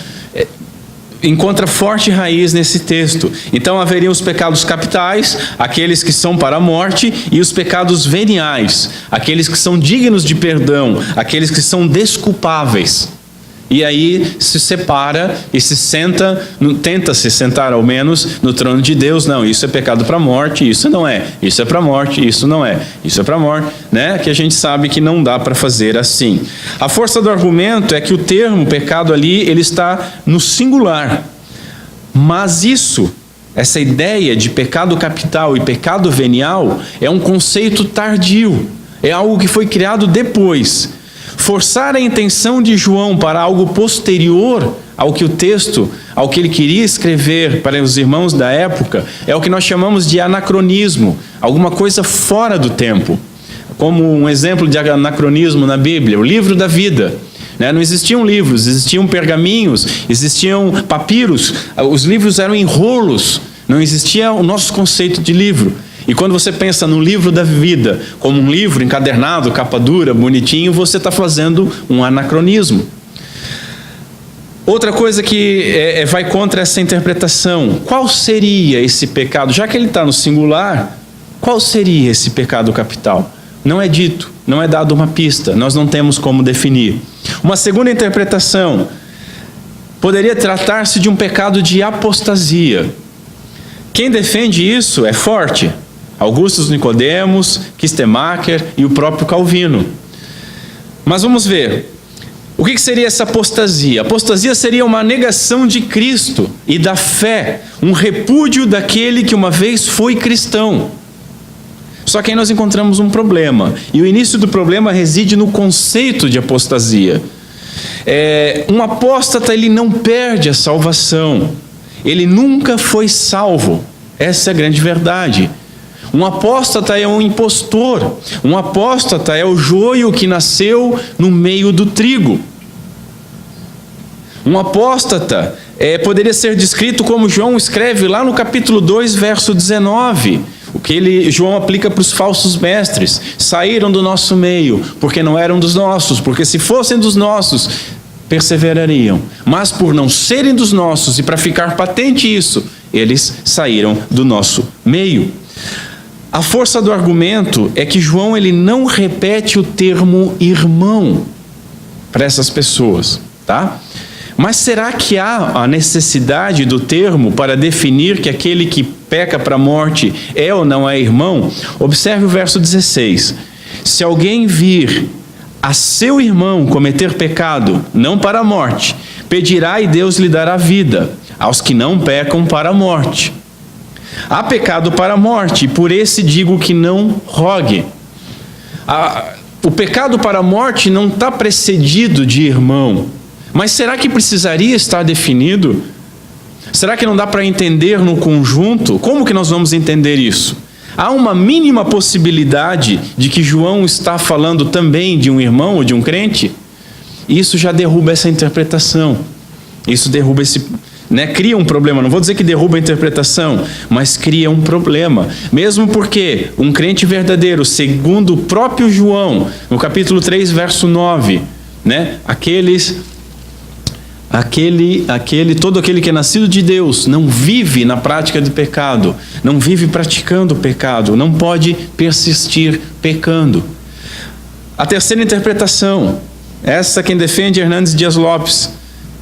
S1: encontra forte raiz nesse texto. Então haveriam os pecados capitais, aqueles que são para a morte, e os pecados veniais, aqueles que são dignos de perdão, aqueles que são desculpáveis. E aí se separa e se senta, tenta se sentar ao menos no trono de Deus. Não, isso é pecado para a morte, isso não é. Isso é para a morte, isso não é. Isso é para a morte, né? Que a gente sabe que não dá para fazer assim. A força do argumento é que o termo pecado ali, ele está no singular. Mas essa ideia de pecado capital e pecado venial é um conceito tardio. É algo que foi criado depois. Forçar a intenção de João para algo posterior ao que ele queria escrever para os irmãos da época, é o que nós chamamos de anacronismo, alguma coisa fora do tempo. Como um exemplo de anacronismo na Bíblia, o livro da vida. Não existiam livros, existiam pergaminhos, existiam papiros, os livros eram enrolos, não existia o nosso conceito de livro. E quando você pensa no livro da vida, como um livro encadernado, capa dura, bonitinho, você está fazendo um anacronismo. Outra coisa que vai contra essa interpretação, qual seria esse pecado? Já que ele está no singular, qual seria esse pecado capital? Não é dito, não é dado uma pista, nós não temos como definir. Uma segunda interpretação, poderia tratar-se de um pecado de apostasia. Quem defende isso é forte. Augustus Nicodemos, Kistemacher e o próprio Calvino. Mas vamos ver, o que seria essa apostasia? Apostasia seria uma negação de Cristo e da fé, um repúdio daquele que uma vez foi cristão. Só que aí nós encontramos um problema, e o início do problema reside no conceito de apostasia. Um apóstata, ele não perde a salvação, ele nunca foi salvo, essa é a grande verdade. Um apóstata é um impostor, um apóstata é o joio que nasceu no meio do trigo. Um apóstata poderia ser descrito como João escreve lá no capítulo 2, verso 19. O que João aplica para os falsos mestres. Saíram do nosso meio, porque não eram dos nossos, porque se fossem dos nossos, perseverariam. Mas por não serem dos nossos, e para ficar patente isso, eles saíram do nosso meio. A força do argumento é que João ele não repete o termo irmão para essas pessoas, tá? Mas será que há a necessidade do termo para definir que aquele que peca para a morte é ou não é irmão? Observe o verso 16. Se alguém vir a seu irmão cometer pecado, não para a morte, pedirá e Deus lhe dará vida, aos que não pecam para a morte. Há pecado para a morte, e por esse digo que não rogue. O pecado para a morte não está precedido de irmão. Mas será que precisaria estar definido? Será que não dá para entender no conjunto? Como que nós vamos entender isso? Há uma mínima possibilidade de que João está falando também de um irmão ou de um crente? Isso já derruba essa interpretação. Isso derruba cria um problema. Não vou dizer que derruba a interpretação, mas cria um problema. Mesmo porque um crente verdadeiro, segundo o próprio João, no capítulo 3, verso 9, todo aquele que é nascido de Deus não vive na prática do pecado, não vive praticando o pecado, não pode persistir pecando. A terceira interpretação, essa quem defende Hernandes Dias Lopes,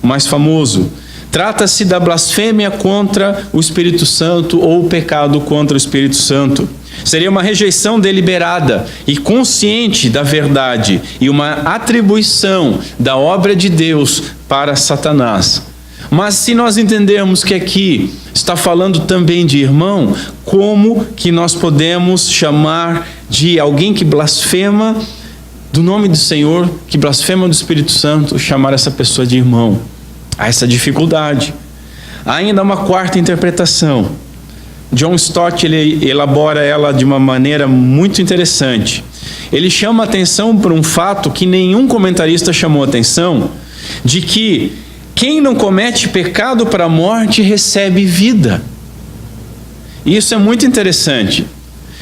S1: o mais famoso, trata-se da blasfêmia contra o Espírito Santo ou o pecado contra o Espírito Santo. Seria uma rejeição deliberada e consciente da verdade e uma atribuição da obra de Deus para Satanás. Mas se nós entendermos que aqui está falando também de irmão, como que nós podemos chamar de alguém que blasfema do nome do Senhor, que blasfema do Espírito Santo, chamar essa pessoa de irmão? Há essa dificuldade. Ainda uma quarta interpretação. John Stott ele elabora ela de uma maneira muito interessante. Ele chama atenção para um fato que nenhum comentarista chamou atenção, de que quem não comete pecado para a morte recebe vida. Isso é muito interessante.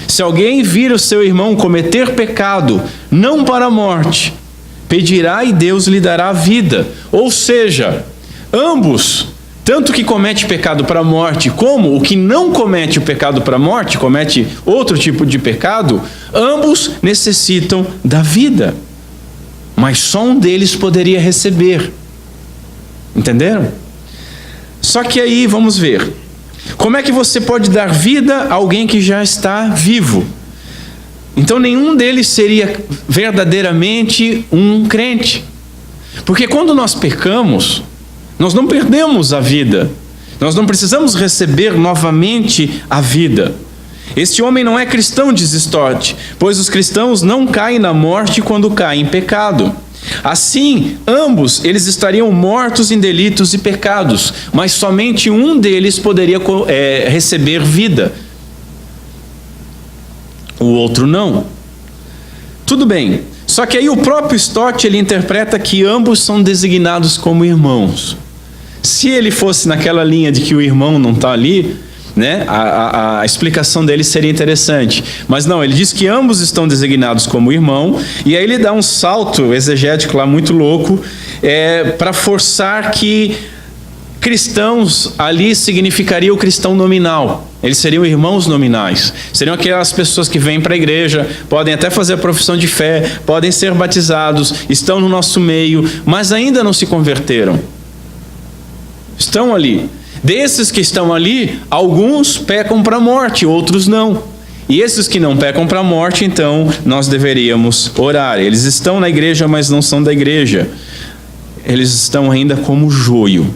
S1: Se alguém vir o seu irmão cometer pecado, não para a morte, pedirá e Deus lhe dará vida. Ou seja, ambos, tanto que comete pecado para a morte, como o que não comete o pecado para a morte, comete outro tipo de pecado, ambos necessitam da vida. Mas só um deles poderia receber. Entenderam? Só que aí vamos ver. Como é que você pode dar vida a alguém que já está vivo? Então nenhum deles seria verdadeiramente um crente. Porque quando nós pecamos, nós não perdemos a vida. Nós não precisamos receber novamente a vida. Este homem não é cristão, diz Stott, pois os cristãos não caem na morte quando caem em pecado. Assim, ambos eles estariam mortos em delitos e pecados, mas somente um deles poderia receber vida. O outro não. Tudo bem. Só que aí o próprio Stott ele interpreta que ambos são designados como irmãos. Se ele fosse naquela linha de que o irmão não está ali, a explicação dele seria interessante. Mas não, ele diz que ambos estão designados como irmão, e aí ele dá um salto exegético lá muito louco, para forçar que cristãos ali significaria o cristão nominal. Eles seriam irmãos nominais. Seriam aquelas pessoas que vêm para a igreja, podem até fazer a profissão de fé, podem ser batizados, estão no nosso meio, mas ainda não se converteram. Estão ali. Desses que estão ali, alguns pecam para a morte, outros não. E esses que não pecam para a morte, então, nós deveríamos orar. Eles estão na igreja, mas não são da igreja. Eles estão ainda como joio.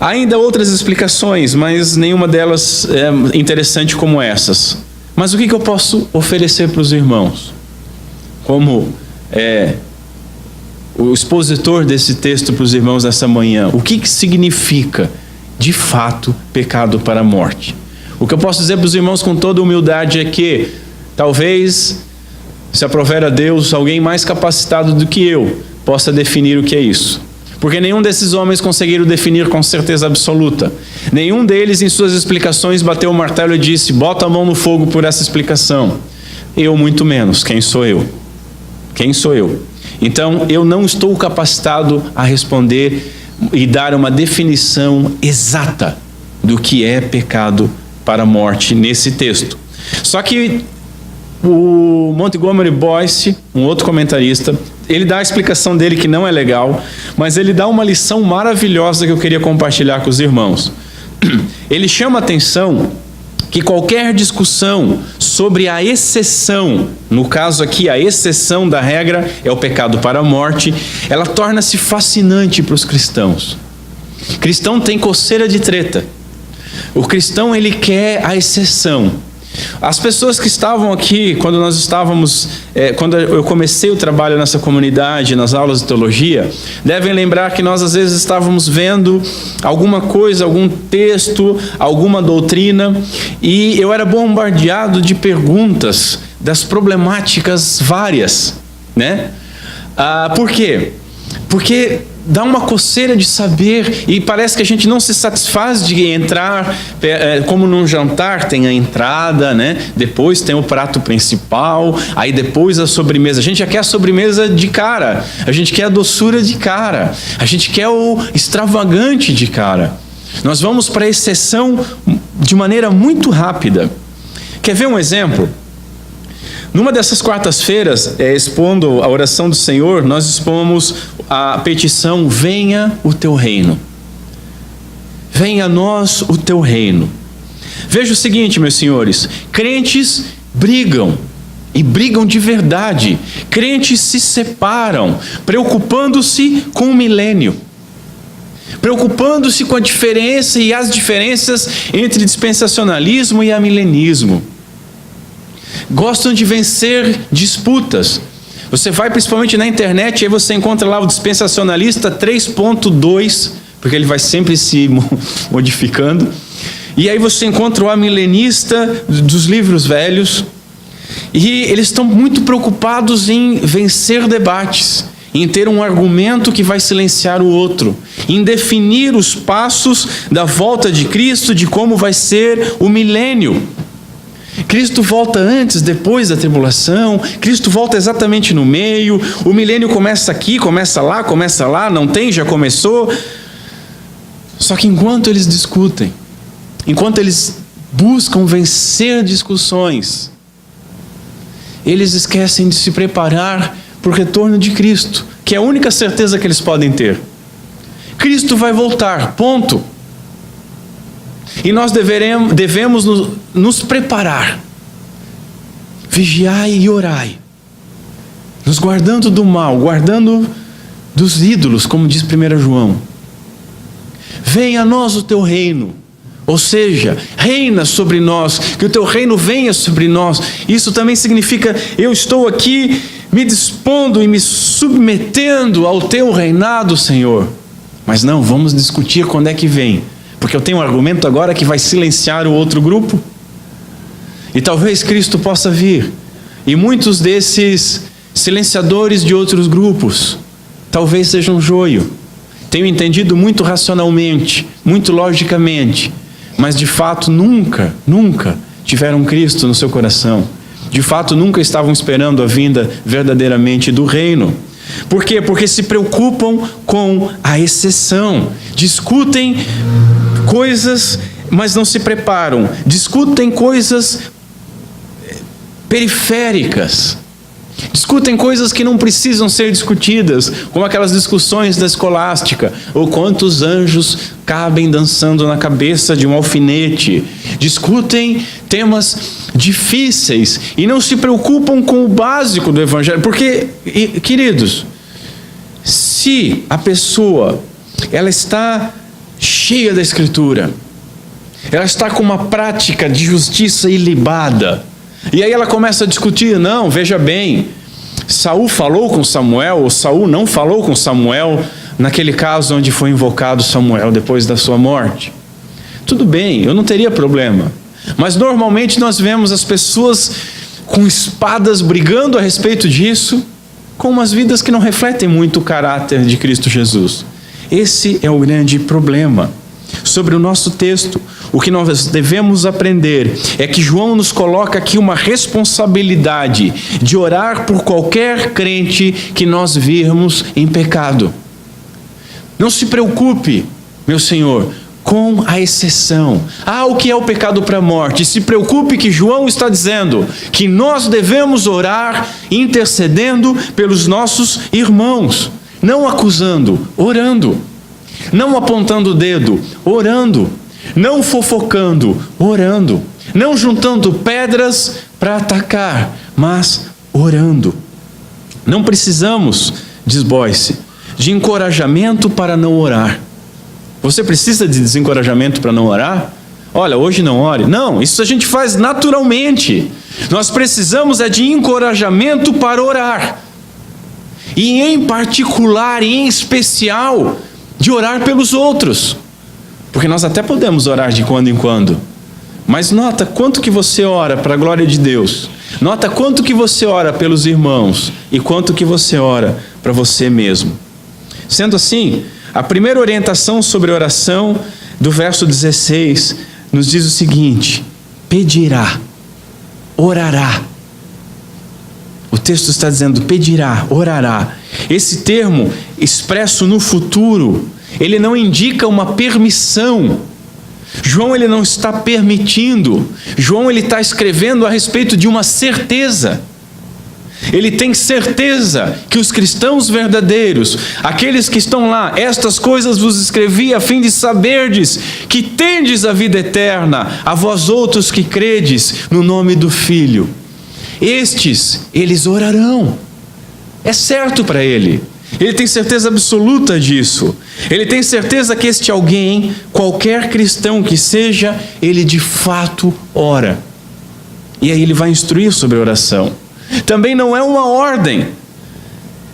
S1: Há ainda outras explicações, mas nenhuma delas é interessante como essas. Mas o que eu posso oferecer para os irmãos? Como o expositor desse texto para os irmãos nessa manhã, o que significa de fato pecado para a morte? O que eu posso dizer para os irmãos com toda humildade é que talvez, se aprover a Deus, alguém mais capacitado do que eu possa definir o que é isso. porque nenhum desses homens conseguiram definir com certeza absoluta. Nenhum deles, em suas explicações, bateu o martelo e disse: bota a mão no fogo por essa explicação. Eu muito menos. Quem sou eu? Quem sou eu? Então, eu não estou capacitado a responder e dar uma definição exata do que é pecado para a morte nesse texto. Só que o Montgomery Boyce, um outro comentarista, ele dá a explicação dele que não é legal, mas ele dá uma lição maravilhosa que eu queria compartilhar com os irmãos. Ele chama a atenção que qualquer discussão sobre a exceção, no caso aqui a exceção da regra é o pecado para a morte, ela torna-se fascinante para os cristãos. O cristão tem coceira de treta. O cristão, ele quer a exceção. As pessoas que estavam aqui, quando nós estávamos, quando eu comecei o trabalho nessa comunidade, nas aulas de teologia, devem lembrar que nós às vezes estávamos vendo alguma coisa, algum texto, alguma doutrina, e eu era bombardeado de perguntas das problemáticas várias, né? Por quê? Porque dá uma coceira de saber e parece que a gente não se satisfaz de entrar, como num jantar tem a entrada, né? Depois tem o prato principal, aí depois a sobremesa. A gente já quer a sobremesa de cara, a gente quer a doçura de cara, a gente quer o extravagante de cara. Nós vamos para a exceção de maneira muito rápida. Quer ver um exemplo? Numa dessas quartas-feiras, expondo a oração do Senhor, nós expomos a petição: venha o teu reino. Venha a nós o teu reino. Veja o seguinte, meus senhores, crentes brigam, e brigam de verdade. Crentes se separam, preocupando-se com o milênio, preocupando-se com a diferença e as diferenças entre dispensacionalismo e amilenismo. Gostam de vencer disputas. Você vai principalmente na internet e aí você encontra lá o dispensacionalista 3.2, porque ele vai sempre se modificando. E aí você encontra o amilenista dos livros velhos. E eles estão muito preocupados em vencer debates, em ter um argumento que vai silenciar o outro, em definir os passos da volta de Cristo, de como vai ser o milênio. Cristo volta antes, depois da tribulação, Cristo volta exatamente no meio, o milênio começa aqui, começa lá, não tem, já começou. Só que enquanto eles discutem, enquanto eles buscam vencer discussões, eles esquecem de se preparar para o retorno de Cristo, que é a única certeza que eles podem ter. Cristo vai voltar, ponto. E nós devemos nos preparar, vigiai e orai, nos guardando do mal, guardando dos ídolos, como diz 1 João. Venha a nós o teu reino, ou seja, reina sobre nós, que o teu reino venha sobre nós. Isso também significa: eu estou aqui me dispondo e me submetendo ao teu reinado, Senhor. Mas não, vamos discutir quando é que vem, porque eu tenho um argumento agora que vai silenciar o outro grupo. E talvez Cristo possa vir, e muitos desses silenciadores de outros grupos talvez sejam joio. Tenho entendido muito racionalmente, muito logicamente, mas de fato nunca tiveram Cristo no seu coração. De fato nunca estavam esperando a vinda verdadeiramente do reino. Por quê? Porque se preocupam com a exceção. Discutem coisas, mas não se preparam. Discutem coisas periféricas. Discutem coisas que não precisam ser discutidas, como aquelas discussões da escolástica, ou quantos anjos cabem dançando na cabeça de um alfinete. Discutem temas difíceis e não se preocupam com o básico do evangelho. Porque, queridos, se a pessoa ela está cheia da Escritura, ela está com uma prática de justiça ilibada, e aí ela começa a discutir: não, veja bem, Saul falou com Samuel, ou Saul não falou com Samuel, naquele caso onde foi invocado Samuel depois da sua morte. Tudo bem, eu não teria problema. Mas normalmente nós vemos as pessoas com espadas brigando a respeito disso, com umas vidas que não refletem muito o caráter de Cristo Jesus. Esse é o grande problema. Sobre o nosso texto, o que nós devemos aprender é que João nos coloca aqui uma responsabilidade de orar por qualquer crente que nós virmos em pecado. Não se preocupe, meu Senhor, com a exceção. O que é o pecado para a morte? Se preocupe que João está dizendo que nós devemos orar intercedendo pelos nossos irmãos, não acusando, orando. Não apontando o dedo, orando. Não fofocando, orando. Não juntando pedras para atacar, mas orando. Não precisamos, diz Boyce, de encorajamento para não orar. Você precisa de desencorajamento para não orar? Olha, hoje não ore. Não, isso a gente faz naturalmente. Nós precisamos de encorajamento para orar. E em particular, e em especial, de orar pelos outros. Porque nós até podemos orar de quando em quando. Mas nota quanto que você ora para a glória de Deus. Nota quanto que você ora pelos irmãos e quanto que você ora para você mesmo. Sendo assim, a primeira orientação sobre oração do verso 16 nos diz o seguinte: pedirá, orará. O texto está dizendo pedirá, orará. Esse termo expresso no futuro, ele não indica uma permissão. João ele não está permitindo. João ele está escrevendo a respeito de uma certeza. Ele tem certeza que os cristãos verdadeiros, aqueles que estão lá, estas coisas vos escrevi a fim de saberdes que tendes a vida eterna, a vós outros que credes no nome do Filho. Estes, eles orarão. É certo para ele. Ele tem certeza absoluta disso. Ele tem certeza que este alguém, qualquer cristão que seja, ele de fato ora. E aí ele vai instruir sobre a oração. Também não é uma ordem.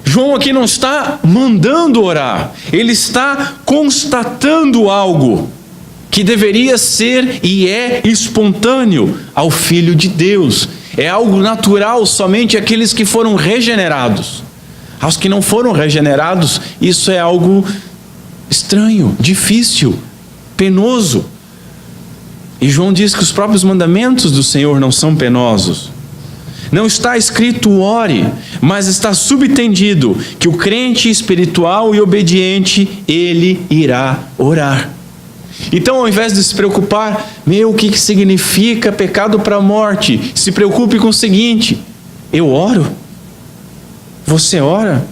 S1: João aqui não está mandando orar. Ele está constatando algo que deveria ser e é espontâneo ao Filho de Deus. É algo natural somente àqueles que foram regenerados. Aos que não foram regenerados, isso é algo estranho, difícil, penoso. E João diz que os próprios mandamentos do Senhor não são penosos. Não está escrito ore, mas está subtendido que o crente espiritual e obediente, ele irá orar. Então, ao invés de se preocupar, o que significa pecado para a morte? Se preocupe com o seguinte: eu oro? Você ora?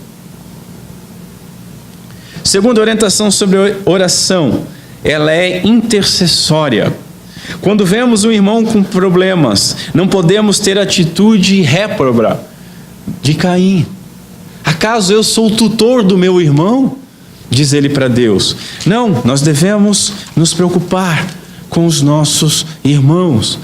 S1: Segunda orientação sobre oração, ela é intercessória. Quando vemos um irmão com problemas, não podemos ter atitude réproba de Caim. Acaso eu sou o tutor do meu irmão? Diz ele para Deus. Não, nós devemos nos preocupar com os nossos irmãos.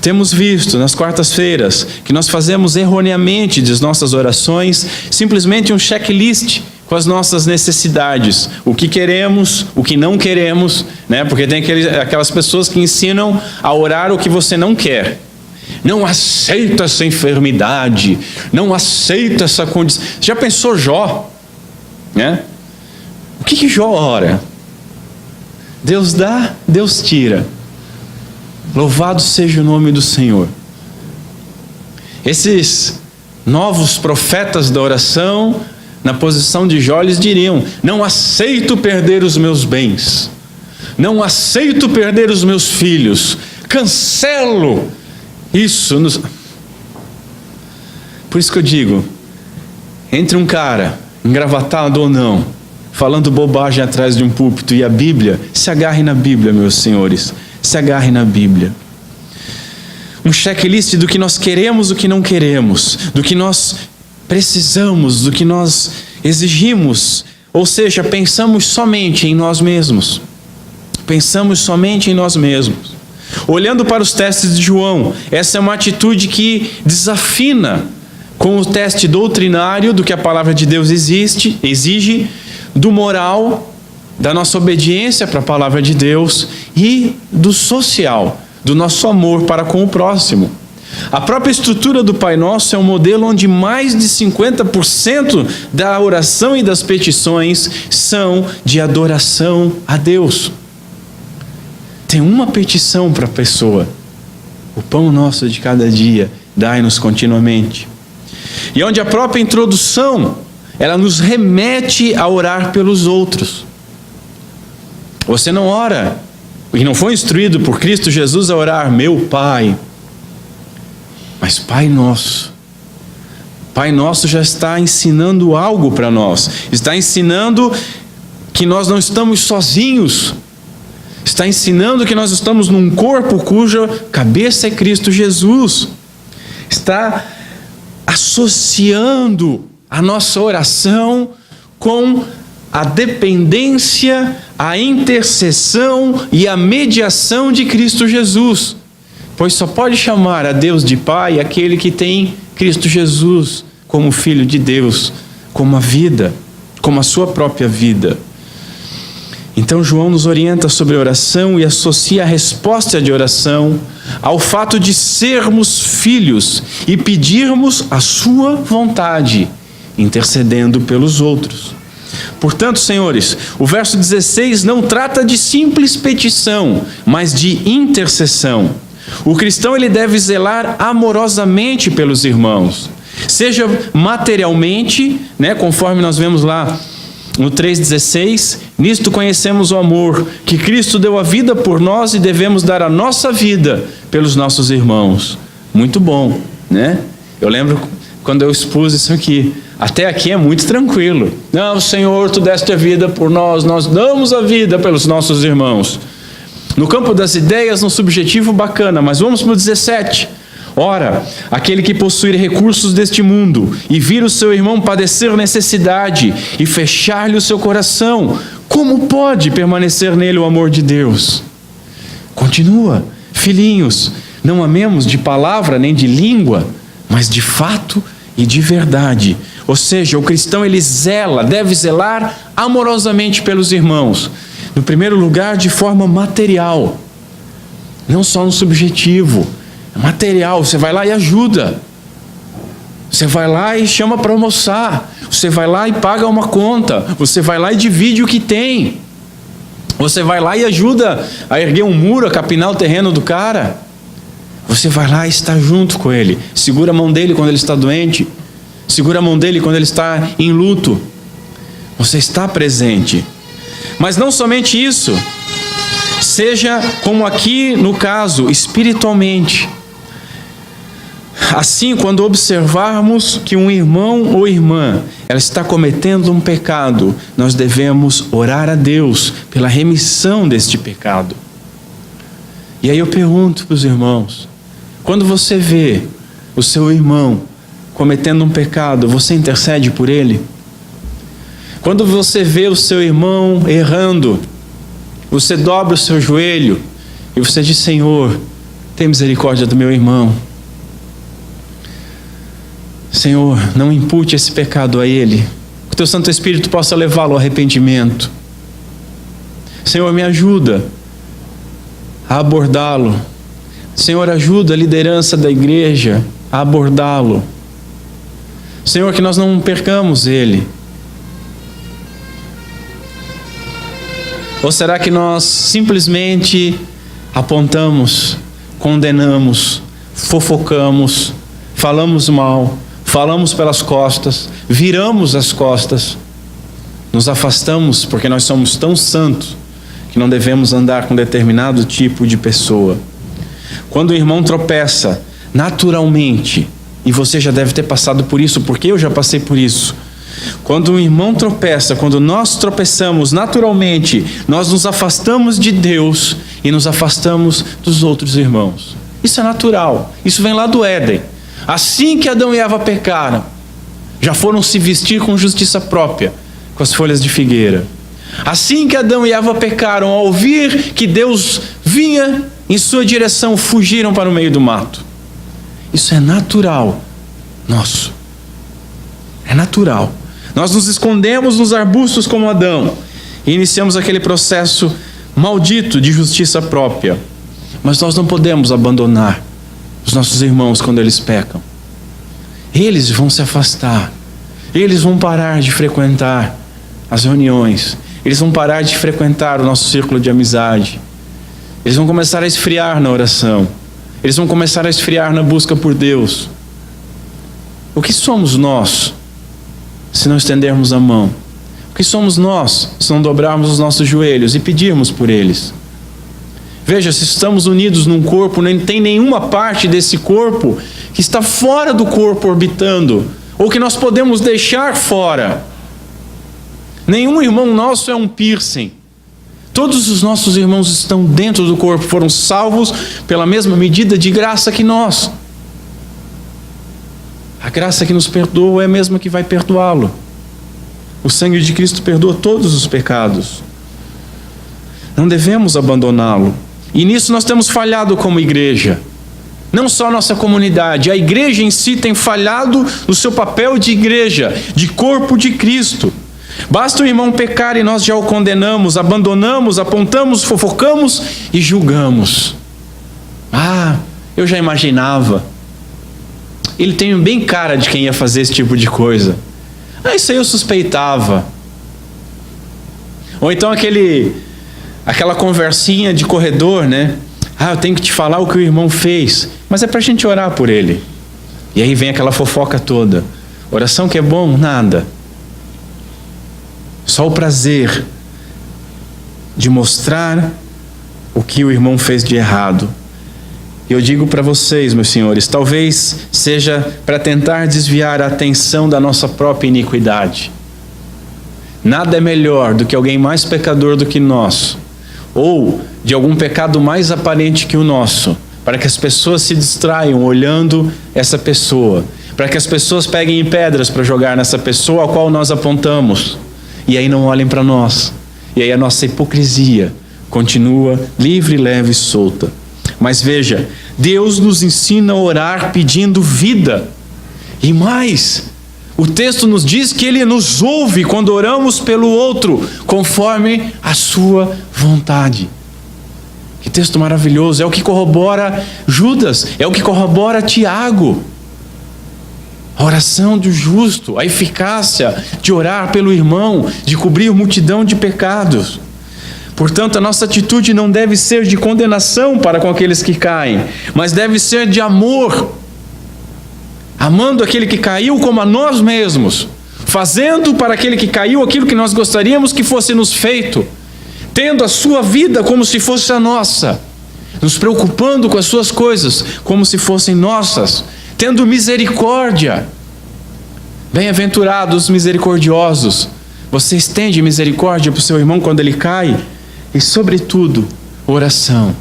S1: Temos visto nas quartas-feiras que nós fazemos erroneamente das nossas orações simplesmente um checklist com as nossas necessidades, o que queremos, o que não queremos, né? Porque tem aquelas pessoas que ensinam a orar o que você não quer. Não aceita essa enfermidade, não aceita essa condição. Já pensou Jó? Né? O que Jó ora? Deus dá, Deus tira. Louvado seja o nome do Senhor. Esses novos profetas da oração, na posição de Jó, eles diriam: não aceito perder os meus bens, não aceito perder os meus filhos, cancelo isso. Por isso que eu digo, entre um cara, engravatado ou não, falando bobagem atrás de um púlpito e a Bíblia, se agarre na Bíblia, meus senhores, se agarre na Bíblia. Um checklist do que nós queremos, o que não queremos, do que nós precisamos, do que nós exigimos, ou seja, pensamos somente em nós mesmos. Pensamos somente em nós mesmos. Olhando para os testes de João, essa é uma atitude que desafina com o teste doutrinário do que a palavra de Deus exige, do moral, da nossa obediência para a palavra de Deus e do social, do nosso amor para com o próximo. A própria estrutura do Pai Nosso é um modelo onde mais de 50% da oração e das petições são de adoração a Deus. Tem uma petição para a pessoa: o pão nosso de cada dia, dai-nos continuamente. E onde a própria introdução, ela nos remete a orar pelos outros. Você não ora, e não foi instruído por Cristo Jesus a orar, meu Pai, mas Pai Nosso. Pai Nosso já está ensinando algo para nós. Está ensinando que nós não estamos sozinhos. Está ensinando que nós estamos num corpo cuja cabeça é Cristo Jesus. Está associando a nossa oração com a dependência, a intercessão e a mediação de Cristo Jesus. Pois só pode chamar a Deus de Pai aquele que tem Cristo Jesus como Filho de Deus, como a vida, como a sua própria vida. Então João nos orienta sobre oração e associa a resposta de oração ao fato de sermos filhos e pedirmos a sua vontade, intercedendo pelos outros. Portanto, senhores, o verso 16 não trata de simples petição, mas de intercessão. O cristão ele deve zelar amorosamente pelos irmãos, seja materialmente, conforme nós vemos lá no 3,16, nisto conhecemos o amor, que Cristo deu a vida por nós e devemos dar a nossa vida pelos nossos irmãos. Muito bom, né? Eu lembro quando eu expus isso aqui. Até aqui é muito tranquilo. Não, Senhor, tu deste a vida por nós, nós damos a vida pelos nossos irmãos. No campo das ideias, um subjetivo bacana, mas vamos para o 17. Ora, aquele que possuir recursos deste mundo e vir o seu irmão padecer necessidade e fechar-lhe o seu coração, como pode permanecer nele o amor de Deus? Continua, filhinhos, não amemos de palavra nem de língua, mas de fato e de verdade. Ou seja, o cristão ele deve zelar amorosamente pelos irmãos. No primeiro lugar, de forma material, não só no subjetivo. É material, você vai lá e ajuda. Você vai lá e chama para almoçar. Você vai lá e paga uma conta. Você vai lá e divide o que tem. Você vai lá e ajuda a erguer um muro, a capinar o terreno do cara. Você vai lá e está junto com ele. Segura a mão dele quando ele está doente. Segura a mão dele quando ele está em luto. Você está presente. Mas não somente isso. Seja como aqui no caso, espiritualmente. Assim, quando observarmos que um irmão ou irmã ela está cometendo um pecado, nós devemos orar a Deus pela remissão deste pecado. E aí eu pergunto para os irmãos, quando você vê o seu irmão cometendo um pecado, você intercede por ele? Quando você vê o seu irmão errando, você dobra o seu joelho e você diz, Senhor, tem misericórdia do meu irmão. Senhor, não impute esse pecado a ele. Que o teu Santo Espírito possa levá-lo ao arrependimento. Senhor, me ajuda a abordá-lo. Senhor, ajuda a liderança da igreja a abordá-lo. Senhor, que nós não percamos ele. Ou será que nós simplesmente apontamos, condenamos, fofocamos, falamos mal, falamos pelas costas, viramos as costas, nos afastamos porque nós somos tão santos que não devemos andar com determinado tipo de pessoa? Quando o irmão tropeça, naturalmente, e você já deve ter passado por isso, porque eu já passei por isso. Quando um irmão tropeça, quando nós tropeçamos naturalmente, nós nos afastamos de Deus e nos afastamos dos outros irmãos. Isso é natural, isso vem lá do Éden. Assim que Adão e Eva pecaram, já foram se vestir com justiça própria, com as folhas de figueira. Assim que Adão e Eva pecaram, ao ouvir que Deus vinha em sua direção, fugiram para o meio do mato. Isso é natural nosso. É natural. Nós nos escondemos nos arbustos como Adão e iniciamos aquele processo maldito de justiça própria. Mas nós não podemos abandonar os nossos irmãos quando eles pecam. Eles vão se afastar. Eles vão parar de frequentar as reuniões. Eles vão parar de frequentar o nosso círculo de amizade. Eles vão começar a esfriar na oração. Eles vão começar a esfriar na busca por Deus. O que somos nós se não estendermos a mão? O que somos nós se não dobrarmos os nossos joelhos e pedirmos por eles? Veja, se estamos unidos num corpo, não tem nenhuma parte desse corpo que está fora do corpo orbitando, ou que nós podemos deixar fora. Nenhum irmão nosso é um piercing. Todos os nossos irmãos estão dentro do corpo, foram salvos pela mesma medida de graça que nós. A graça que nos perdoa é a mesma que vai perdoá-lo. O sangue de Cristo perdoa todos os pecados. Não devemos abandoná-lo. E nisso nós temos falhado como igreja. Não só a nossa comunidade, a igreja em si tem falhado no seu papel de igreja, de corpo de Cristo. Basta o irmão pecar e nós já o condenamos, abandonamos, apontamos, fofocamos e julgamos. Eu já imaginava. Ele tem bem cara de quem ia fazer esse tipo de coisa. Isso aí eu suspeitava. Ou então aquela conversinha de corredor, né? Eu tenho que te falar o que o irmão fez, mas é pra gente orar por ele. E aí vem aquela fofoca toda. Oração que é bom? Nada. Só o prazer de mostrar o que o irmão fez de errado. E eu digo para vocês, meus senhores, talvez seja para tentar desviar a atenção da nossa própria iniquidade. Nada é melhor do que alguém mais pecador do que nós, ou de algum pecado mais aparente que o nosso, para que as pessoas se distraiam olhando essa pessoa, para que as pessoas peguem em pedras para jogar nessa pessoa a qual nós apontamos, e aí não olhem para nós, e aí a nossa hipocrisia continua livre, leve e solta. Mas veja, Deus nos ensina a orar pedindo vida. E mais, o texto nos diz que Ele nos ouve quando oramos pelo outro, conforme a sua vontade. Que texto maravilhoso, é o que corrobora Judas, é o que corrobora Tiago. A oração do justo, a eficácia de orar pelo irmão, de cobrir multidão de pecados. Portanto, a nossa atitude não deve ser de condenação para com aqueles que caem, mas deve ser de amor, amando aquele que caiu como a nós mesmos, fazendo para aquele que caiu aquilo que nós gostaríamos que fosse nos feito, tendo a sua vida como se fosse a nossa, nos preocupando com as suas coisas como se fossem nossas, tendo misericórdia. Bem-aventurados os misericordiosos. Você estende misericórdia para o seu irmão quando ele cai. E sobretudo, oração.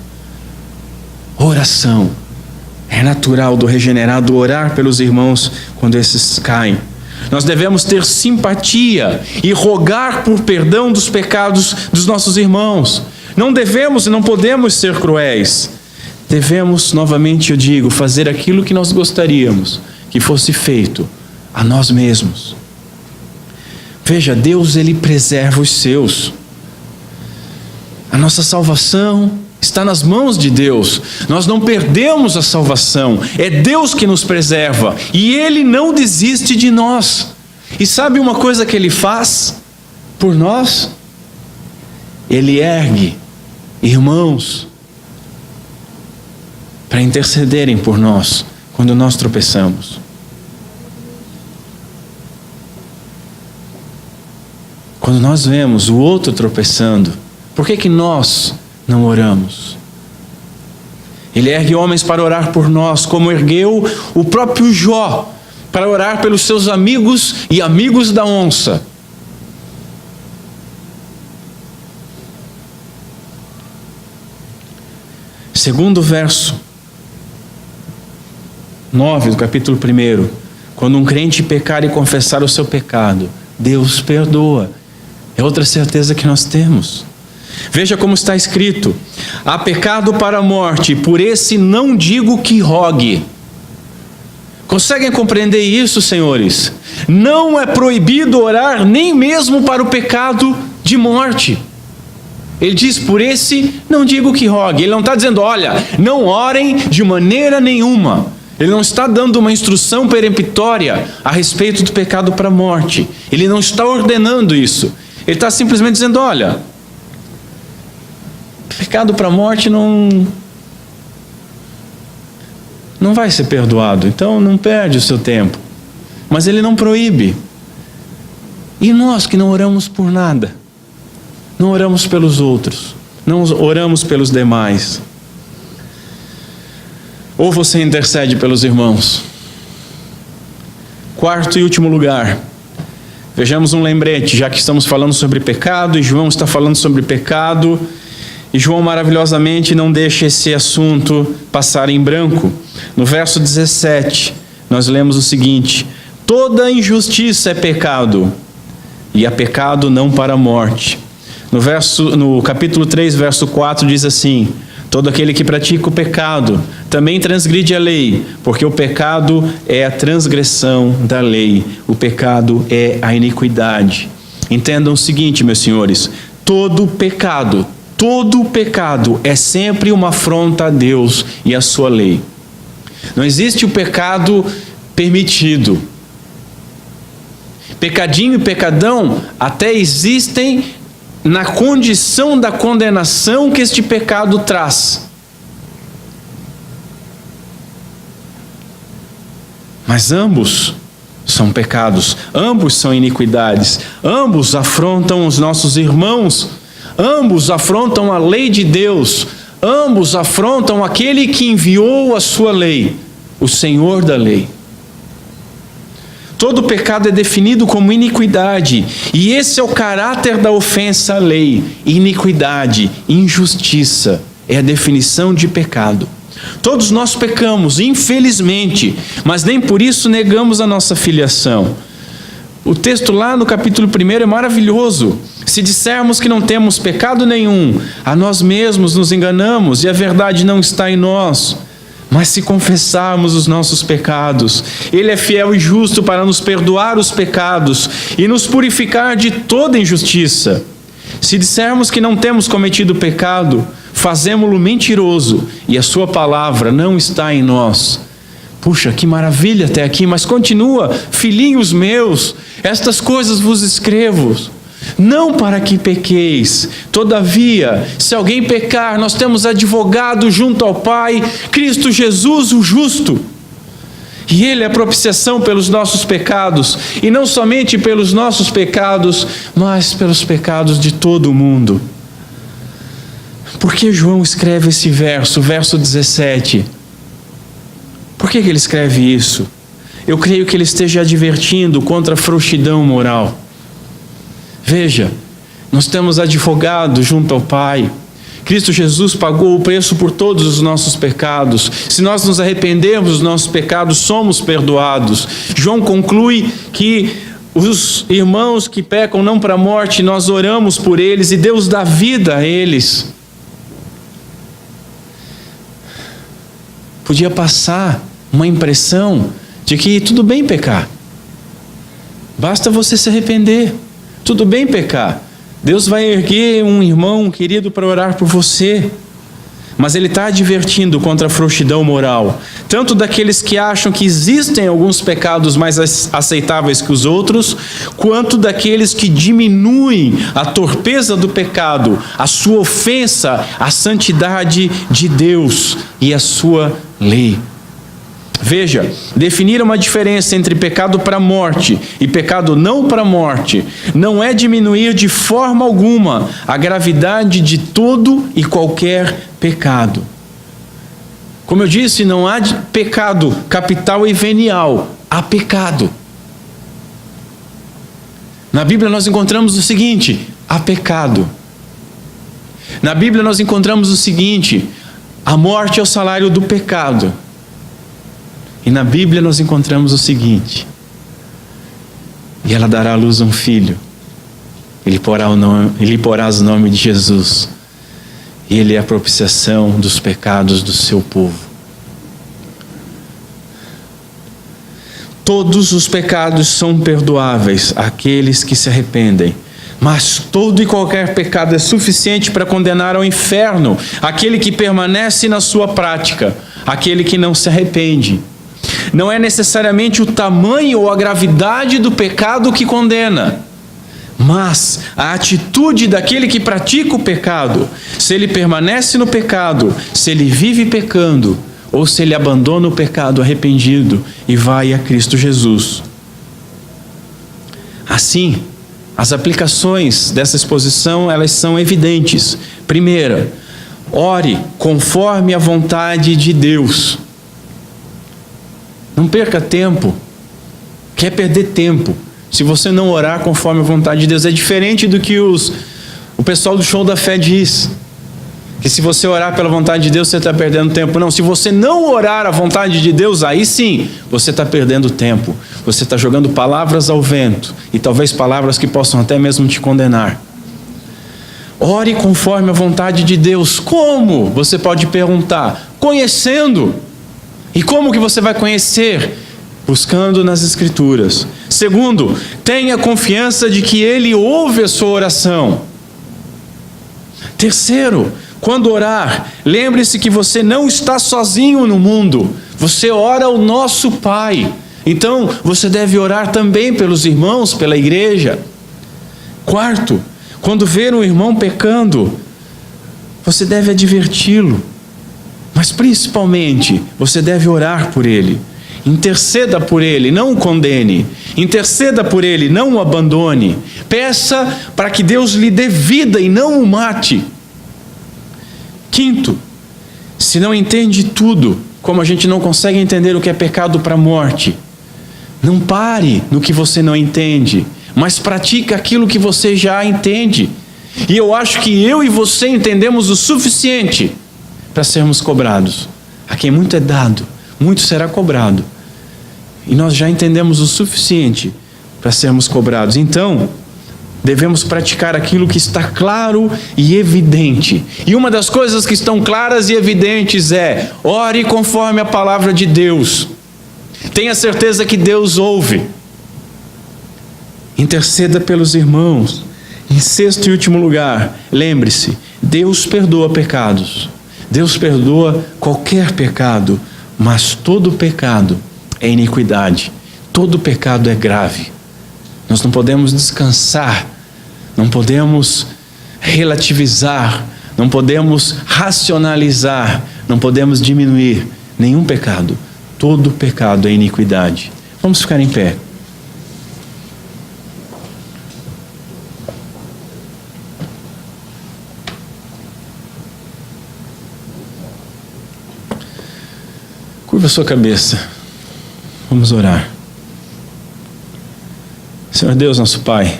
S1: Oração. É natural do regenerado orar pelos irmãos quando esses caem. Nós devemos ter simpatia e rogar por perdão dos pecados dos nossos irmãos. Não devemos e não podemos ser cruéis. Devemos, novamente eu digo, fazer aquilo que nós gostaríamos que fosse feito a nós mesmos. Veja, Deus, Ele preserva os seus. A nossa salvação está nas mãos de Deus. Nós não perdemos a salvação. É Deus que nos preserva. E Ele não desiste de nós. E sabe uma coisa que Ele faz por nós? Ele ergue irmãos para intercederem por nós quando nós tropeçamos. Quando nós vemos o outro tropeçando, por que nós não oramos? Ele ergue homens para orar por nós, como ergueu o próprio Jó para orar pelos seus amigos e amigos da onça. Segundo verso 9 do capítulo 1. Quando um crente pecar e confessar o seu pecado, Deus perdoa. É outra certeza que nós temos. Veja como está escrito: há pecado para a morte, por esse não digo que rogue. Conseguem compreender isso, senhores? Não é proibido orar nem mesmo para o pecado de morte. Ele diz, por esse não digo que rogue. Ele não está dizendo, olha, não orem de maneira nenhuma. Ele não está dando uma instrução peremptória a respeito do pecado para a morte. Ele não está ordenando isso. Ele está simplesmente dizendo, olha, pecado para a morte não vai ser perdoado. Então não perde o seu tempo. Mas ele não proíbe. E nós que não oramos por nada? Não oramos pelos outros. Não oramos pelos demais. Ou você intercede pelos irmãos. Quarto e último lugar. Vejamos um lembrete, já que estamos falando sobre pecado, e João está falando sobre pecado, e João maravilhosamente não deixa esse assunto passar em branco. No verso 17, nós lemos o seguinte: toda injustiça é pecado, e há pecado não para a morte. No capítulo 3, verso 4, diz assim: todo aquele que pratica o pecado também transgride a lei, porque o pecado é a transgressão da lei, o pecado é a iniquidade. Entendam o seguinte, meus senhores: todo pecado é sempre uma afronta a Deus e a sua lei. Não existe o pecado permitido. Pecadinho e pecadão até existem na condição da condenação que este pecado traz. Mas ambos são pecados, ambos são iniquidades, ambos afrontam os nossos irmãos, ambos afrontam a lei de Deus, ambos afrontam aquele que enviou a sua lei, o Senhor da lei. Todo pecado é definido como iniquidade, e esse é o caráter da ofensa à lei. Iniquidade, injustiça, é a definição de pecado. Todos nós pecamos, infelizmente, mas nem por isso negamos a nossa filiação. O texto lá no capítulo 1 é maravilhoso. Se dissermos que não temos pecado nenhum, a nós mesmos nos enganamos e a verdade não está em nós. Mas se confessarmos os nossos pecados, Ele é fiel e justo para nos perdoar os pecados e nos purificar de toda injustiça. Se dissermos que não temos cometido pecado, fazemo-lo mentiroso e a sua palavra não está em nós. Puxa, que maravilha até aqui, mas continua: filhinhos meus, estas coisas vos escrevo, não para que pequeis. Todavia, se alguém pecar, nós temos advogado junto ao Pai, Cristo Jesus, o justo. E Ele é a propiciação pelos nossos pecados, e não somente pelos nossos pecados, mas pelos pecados de todo o mundo. Por que João escreve esse verso, verso 17? Por que ele escreve isso? Eu creio que ele esteja advertindo contra a frouxidão moral. Veja, nós temos advogado junto ao Pai. Cristo Jesus pagou o preço por todos os nossos pecados. Se nós nos arrependermos dos nossos pecados, somos perdoados. João conclui que os irmãos que pecam não para a morte, nós oramos por eles e Deus dá vida a eles. Podia passar uma impressão de que tudo bem pecar. Basta você se arrepender. Tudo bem pecar. Deus vai erguer um irmão querido para orar por você. Mas ele está advertindo contra a frouxidão moral, tanto daqueles que acham que existem alguns pecados mais aceitáveis que os outros, quanto daqueles que diminuem a torpeza do pecado, a sua ofensa à santidade de Deus e a sua lei. Veja, definir uma diferença entre pecado para a morte e pecado não para a morte não é diminuir de forma alguma a gravidade de todo e qualquer pecado. Como eu disse, não há pecado capital e venial, há pecado. Na Bíblia nós encontramos o seguinte: há pecado. Na Bíblia nós encontramos o seguinte: a morte é o salário do pecado. E na Bíblia nós encontramos o seguinte: e ela dará à luz um filho, ele porás o nome de Jesus, e ele é a propiciação dos pecados do seu povo. Todos os pecados são perdoáveis àqueles que se arrependem. Mas todo e qualquer pecado é suficiente para condenar ao inferno aquele que permanece na sua prática, aquele que não se arrepende. Não é necessariamente o tamanho ou a gravidade do pecado que condena, mas a atitude daquele que pratica o pecado, se ele permanece no pecado, se ele vive pecando, ou se ele abandona o pecado arrependido e vai a Cristo Jesus. Assim, as aplicações dessa exposição, elas são evidentes. Primeira, ore conforme a vontade de Deus. Não perca tempo. Quer perder tempo se você não orar conforme a vontade de Deus. É diferente do que o pessoal do Show da Fé diz. Que se você orar pela vontade de Deus, você está perdendo tempo. Não, se você não orar a vontade de Deus, aí sim, você está perdendo tempo. Você está jogando palavras ao vento, e talvez palavras que possam até mesmo te condenar. Ore conforme a vontade de Deus. Como? Você pode perguntar. Conhecendo. E como que você vai conhecer? Buscando nas Escrituras. Segundo, tenha confiança de que Ele ouve a sua oração. Terceiro, quando orar, lembre-se que você não está sozinho no mundo. Você ora ao nosso Pai. Então, você deve orar também pelos irmãos, pela igreja. Quarto, quando ver um irmão pecando, você deve adverti-lo. Mas principalmente, você deve orar por ele. Interceda por ele, não o condene. Interceda por ele, não o abandone. Peça para que Deus lhe dê vida e não o mate. Quinto, se não entende tudo, como a gente não consegue entender o que é pecado para a morte, não pare no que você não entende, mas pratique aquilo que você já entende. E eu acho que eu e você entendemos o suficiente para sermos cobrados. A quem muito é dado, muito será cobrado. E nós já entendemos o suficiente para sermos cobrados. Então, devemos praticar aquilo que está claro e evidente. E uma das coisas que estão claras e evidentes é: ore conforme a palavra de Deus. Tenha certeza que Deus ouve. Interceda pelos irmãos. Em sexto e último lugar, lembre-se, Deus perdoa pecados. Deus perdoa qualquer pecado, mas todo pecado é iniquidade. Todo pecado é grave. Nós não podemos descansar, não podemos relativizar, não podemos racionalizar, não podemos diminuir nenhum pecado. Todo pecado é iniquidade. Vamos ficar em pé. Curva a sua cabeça. Vamos orar. Senhor Deus, nosso Pai,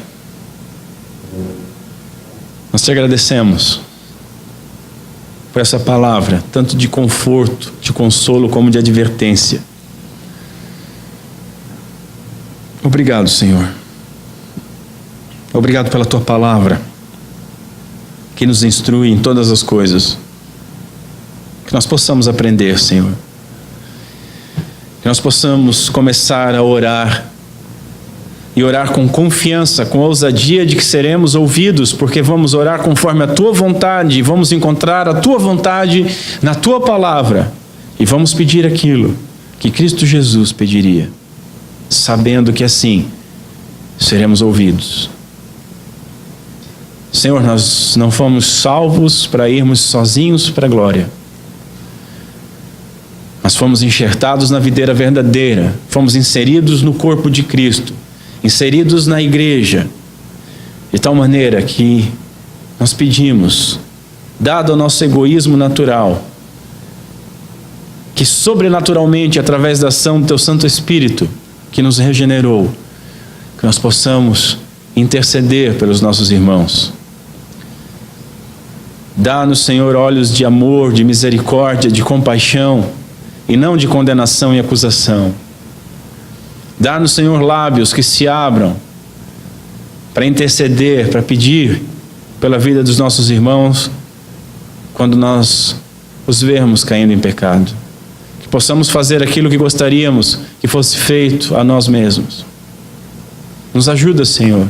S1: nós te agradecemos por essa palavra, tanto de conforto, de consolo, como de advertência. Obrigado, Senhor. Obrigado pela tua palavra, que nos instrui em todas as coisas. Que nós possamos aprender, Senhor. Que nós possamos começar a orar, e orar com confiança, com ousadia de que seremos ouvidos, porque vamos orar conforme a tua vontade, vamos encontrar a tua vontade na tua palavra, e vamos pedir aquilo que Cristo Jesus pediria, sabendo que assim seremos ouvidos. Senhor, nós não fomos salvos para irmos sozinhos para a glória, mas fomos enxertados na videira verdadeira, fomos inseridos no corpo de Cristo, inseridos na igreja, de tal maneira que nós pedimos, dado o nosso egoísmo natural, que sobrenaturalmente, através da ação do teu Santo Espírito, que nos regenerou, que nós possamos interceder pelos nossos irmãos. Dá-nos, Senhor, olhos de amor, de misericórdia, de compaixão, e não de condenação e acusação. Dá-nos, Senhor, lábios que se abram para interceder, para pedir pela vida dos nossos irmãos, quando nós os vermos caindo em pecado. Que possamos fazer aquilo que gostaríamos que fosse feito a nós mesmos. Nos ajuda, Senhor.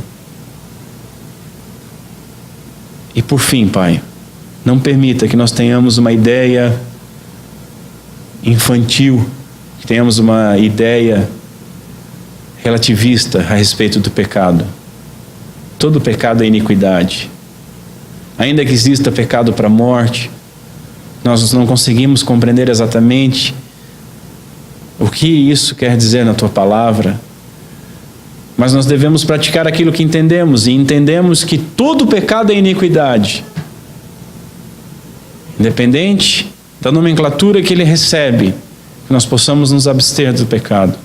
S1: E por fim, Pai, não permita que nós tenhamos uma ideia infantil, que tenhamos uma ideia relativista a respeito do pecado. Todo pecado é iniquidade. Ainda que exista pecado para a morte, nós não conseguimos compreender exatamente o que isso quer dizer na Tua palavra, mas nós devemos praticar aquilo que entendemos, e entendemos que todo pecado é iniquidade, independente da nomenclatura que ele recebe, que nós possamos nos abster do pecado.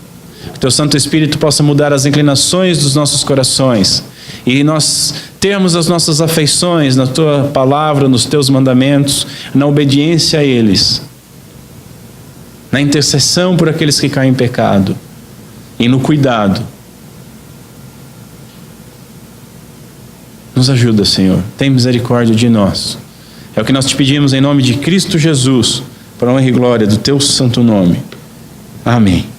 S1: Que Teu Santo Espírito possa mudar as inclinações dos nossos corações, e nós termos as nossas afeições na Tua palavra, nos Teus mandamentos, na obediência a eles, na intercessão por aqueles que caem em pecado e no cuidado. Nos ajuda, Senhor. Tem misericórdia de nós. É o que nós te pedimos em nome de Cristo Jesus, para a honra e glória do Teu santo nome. Amém.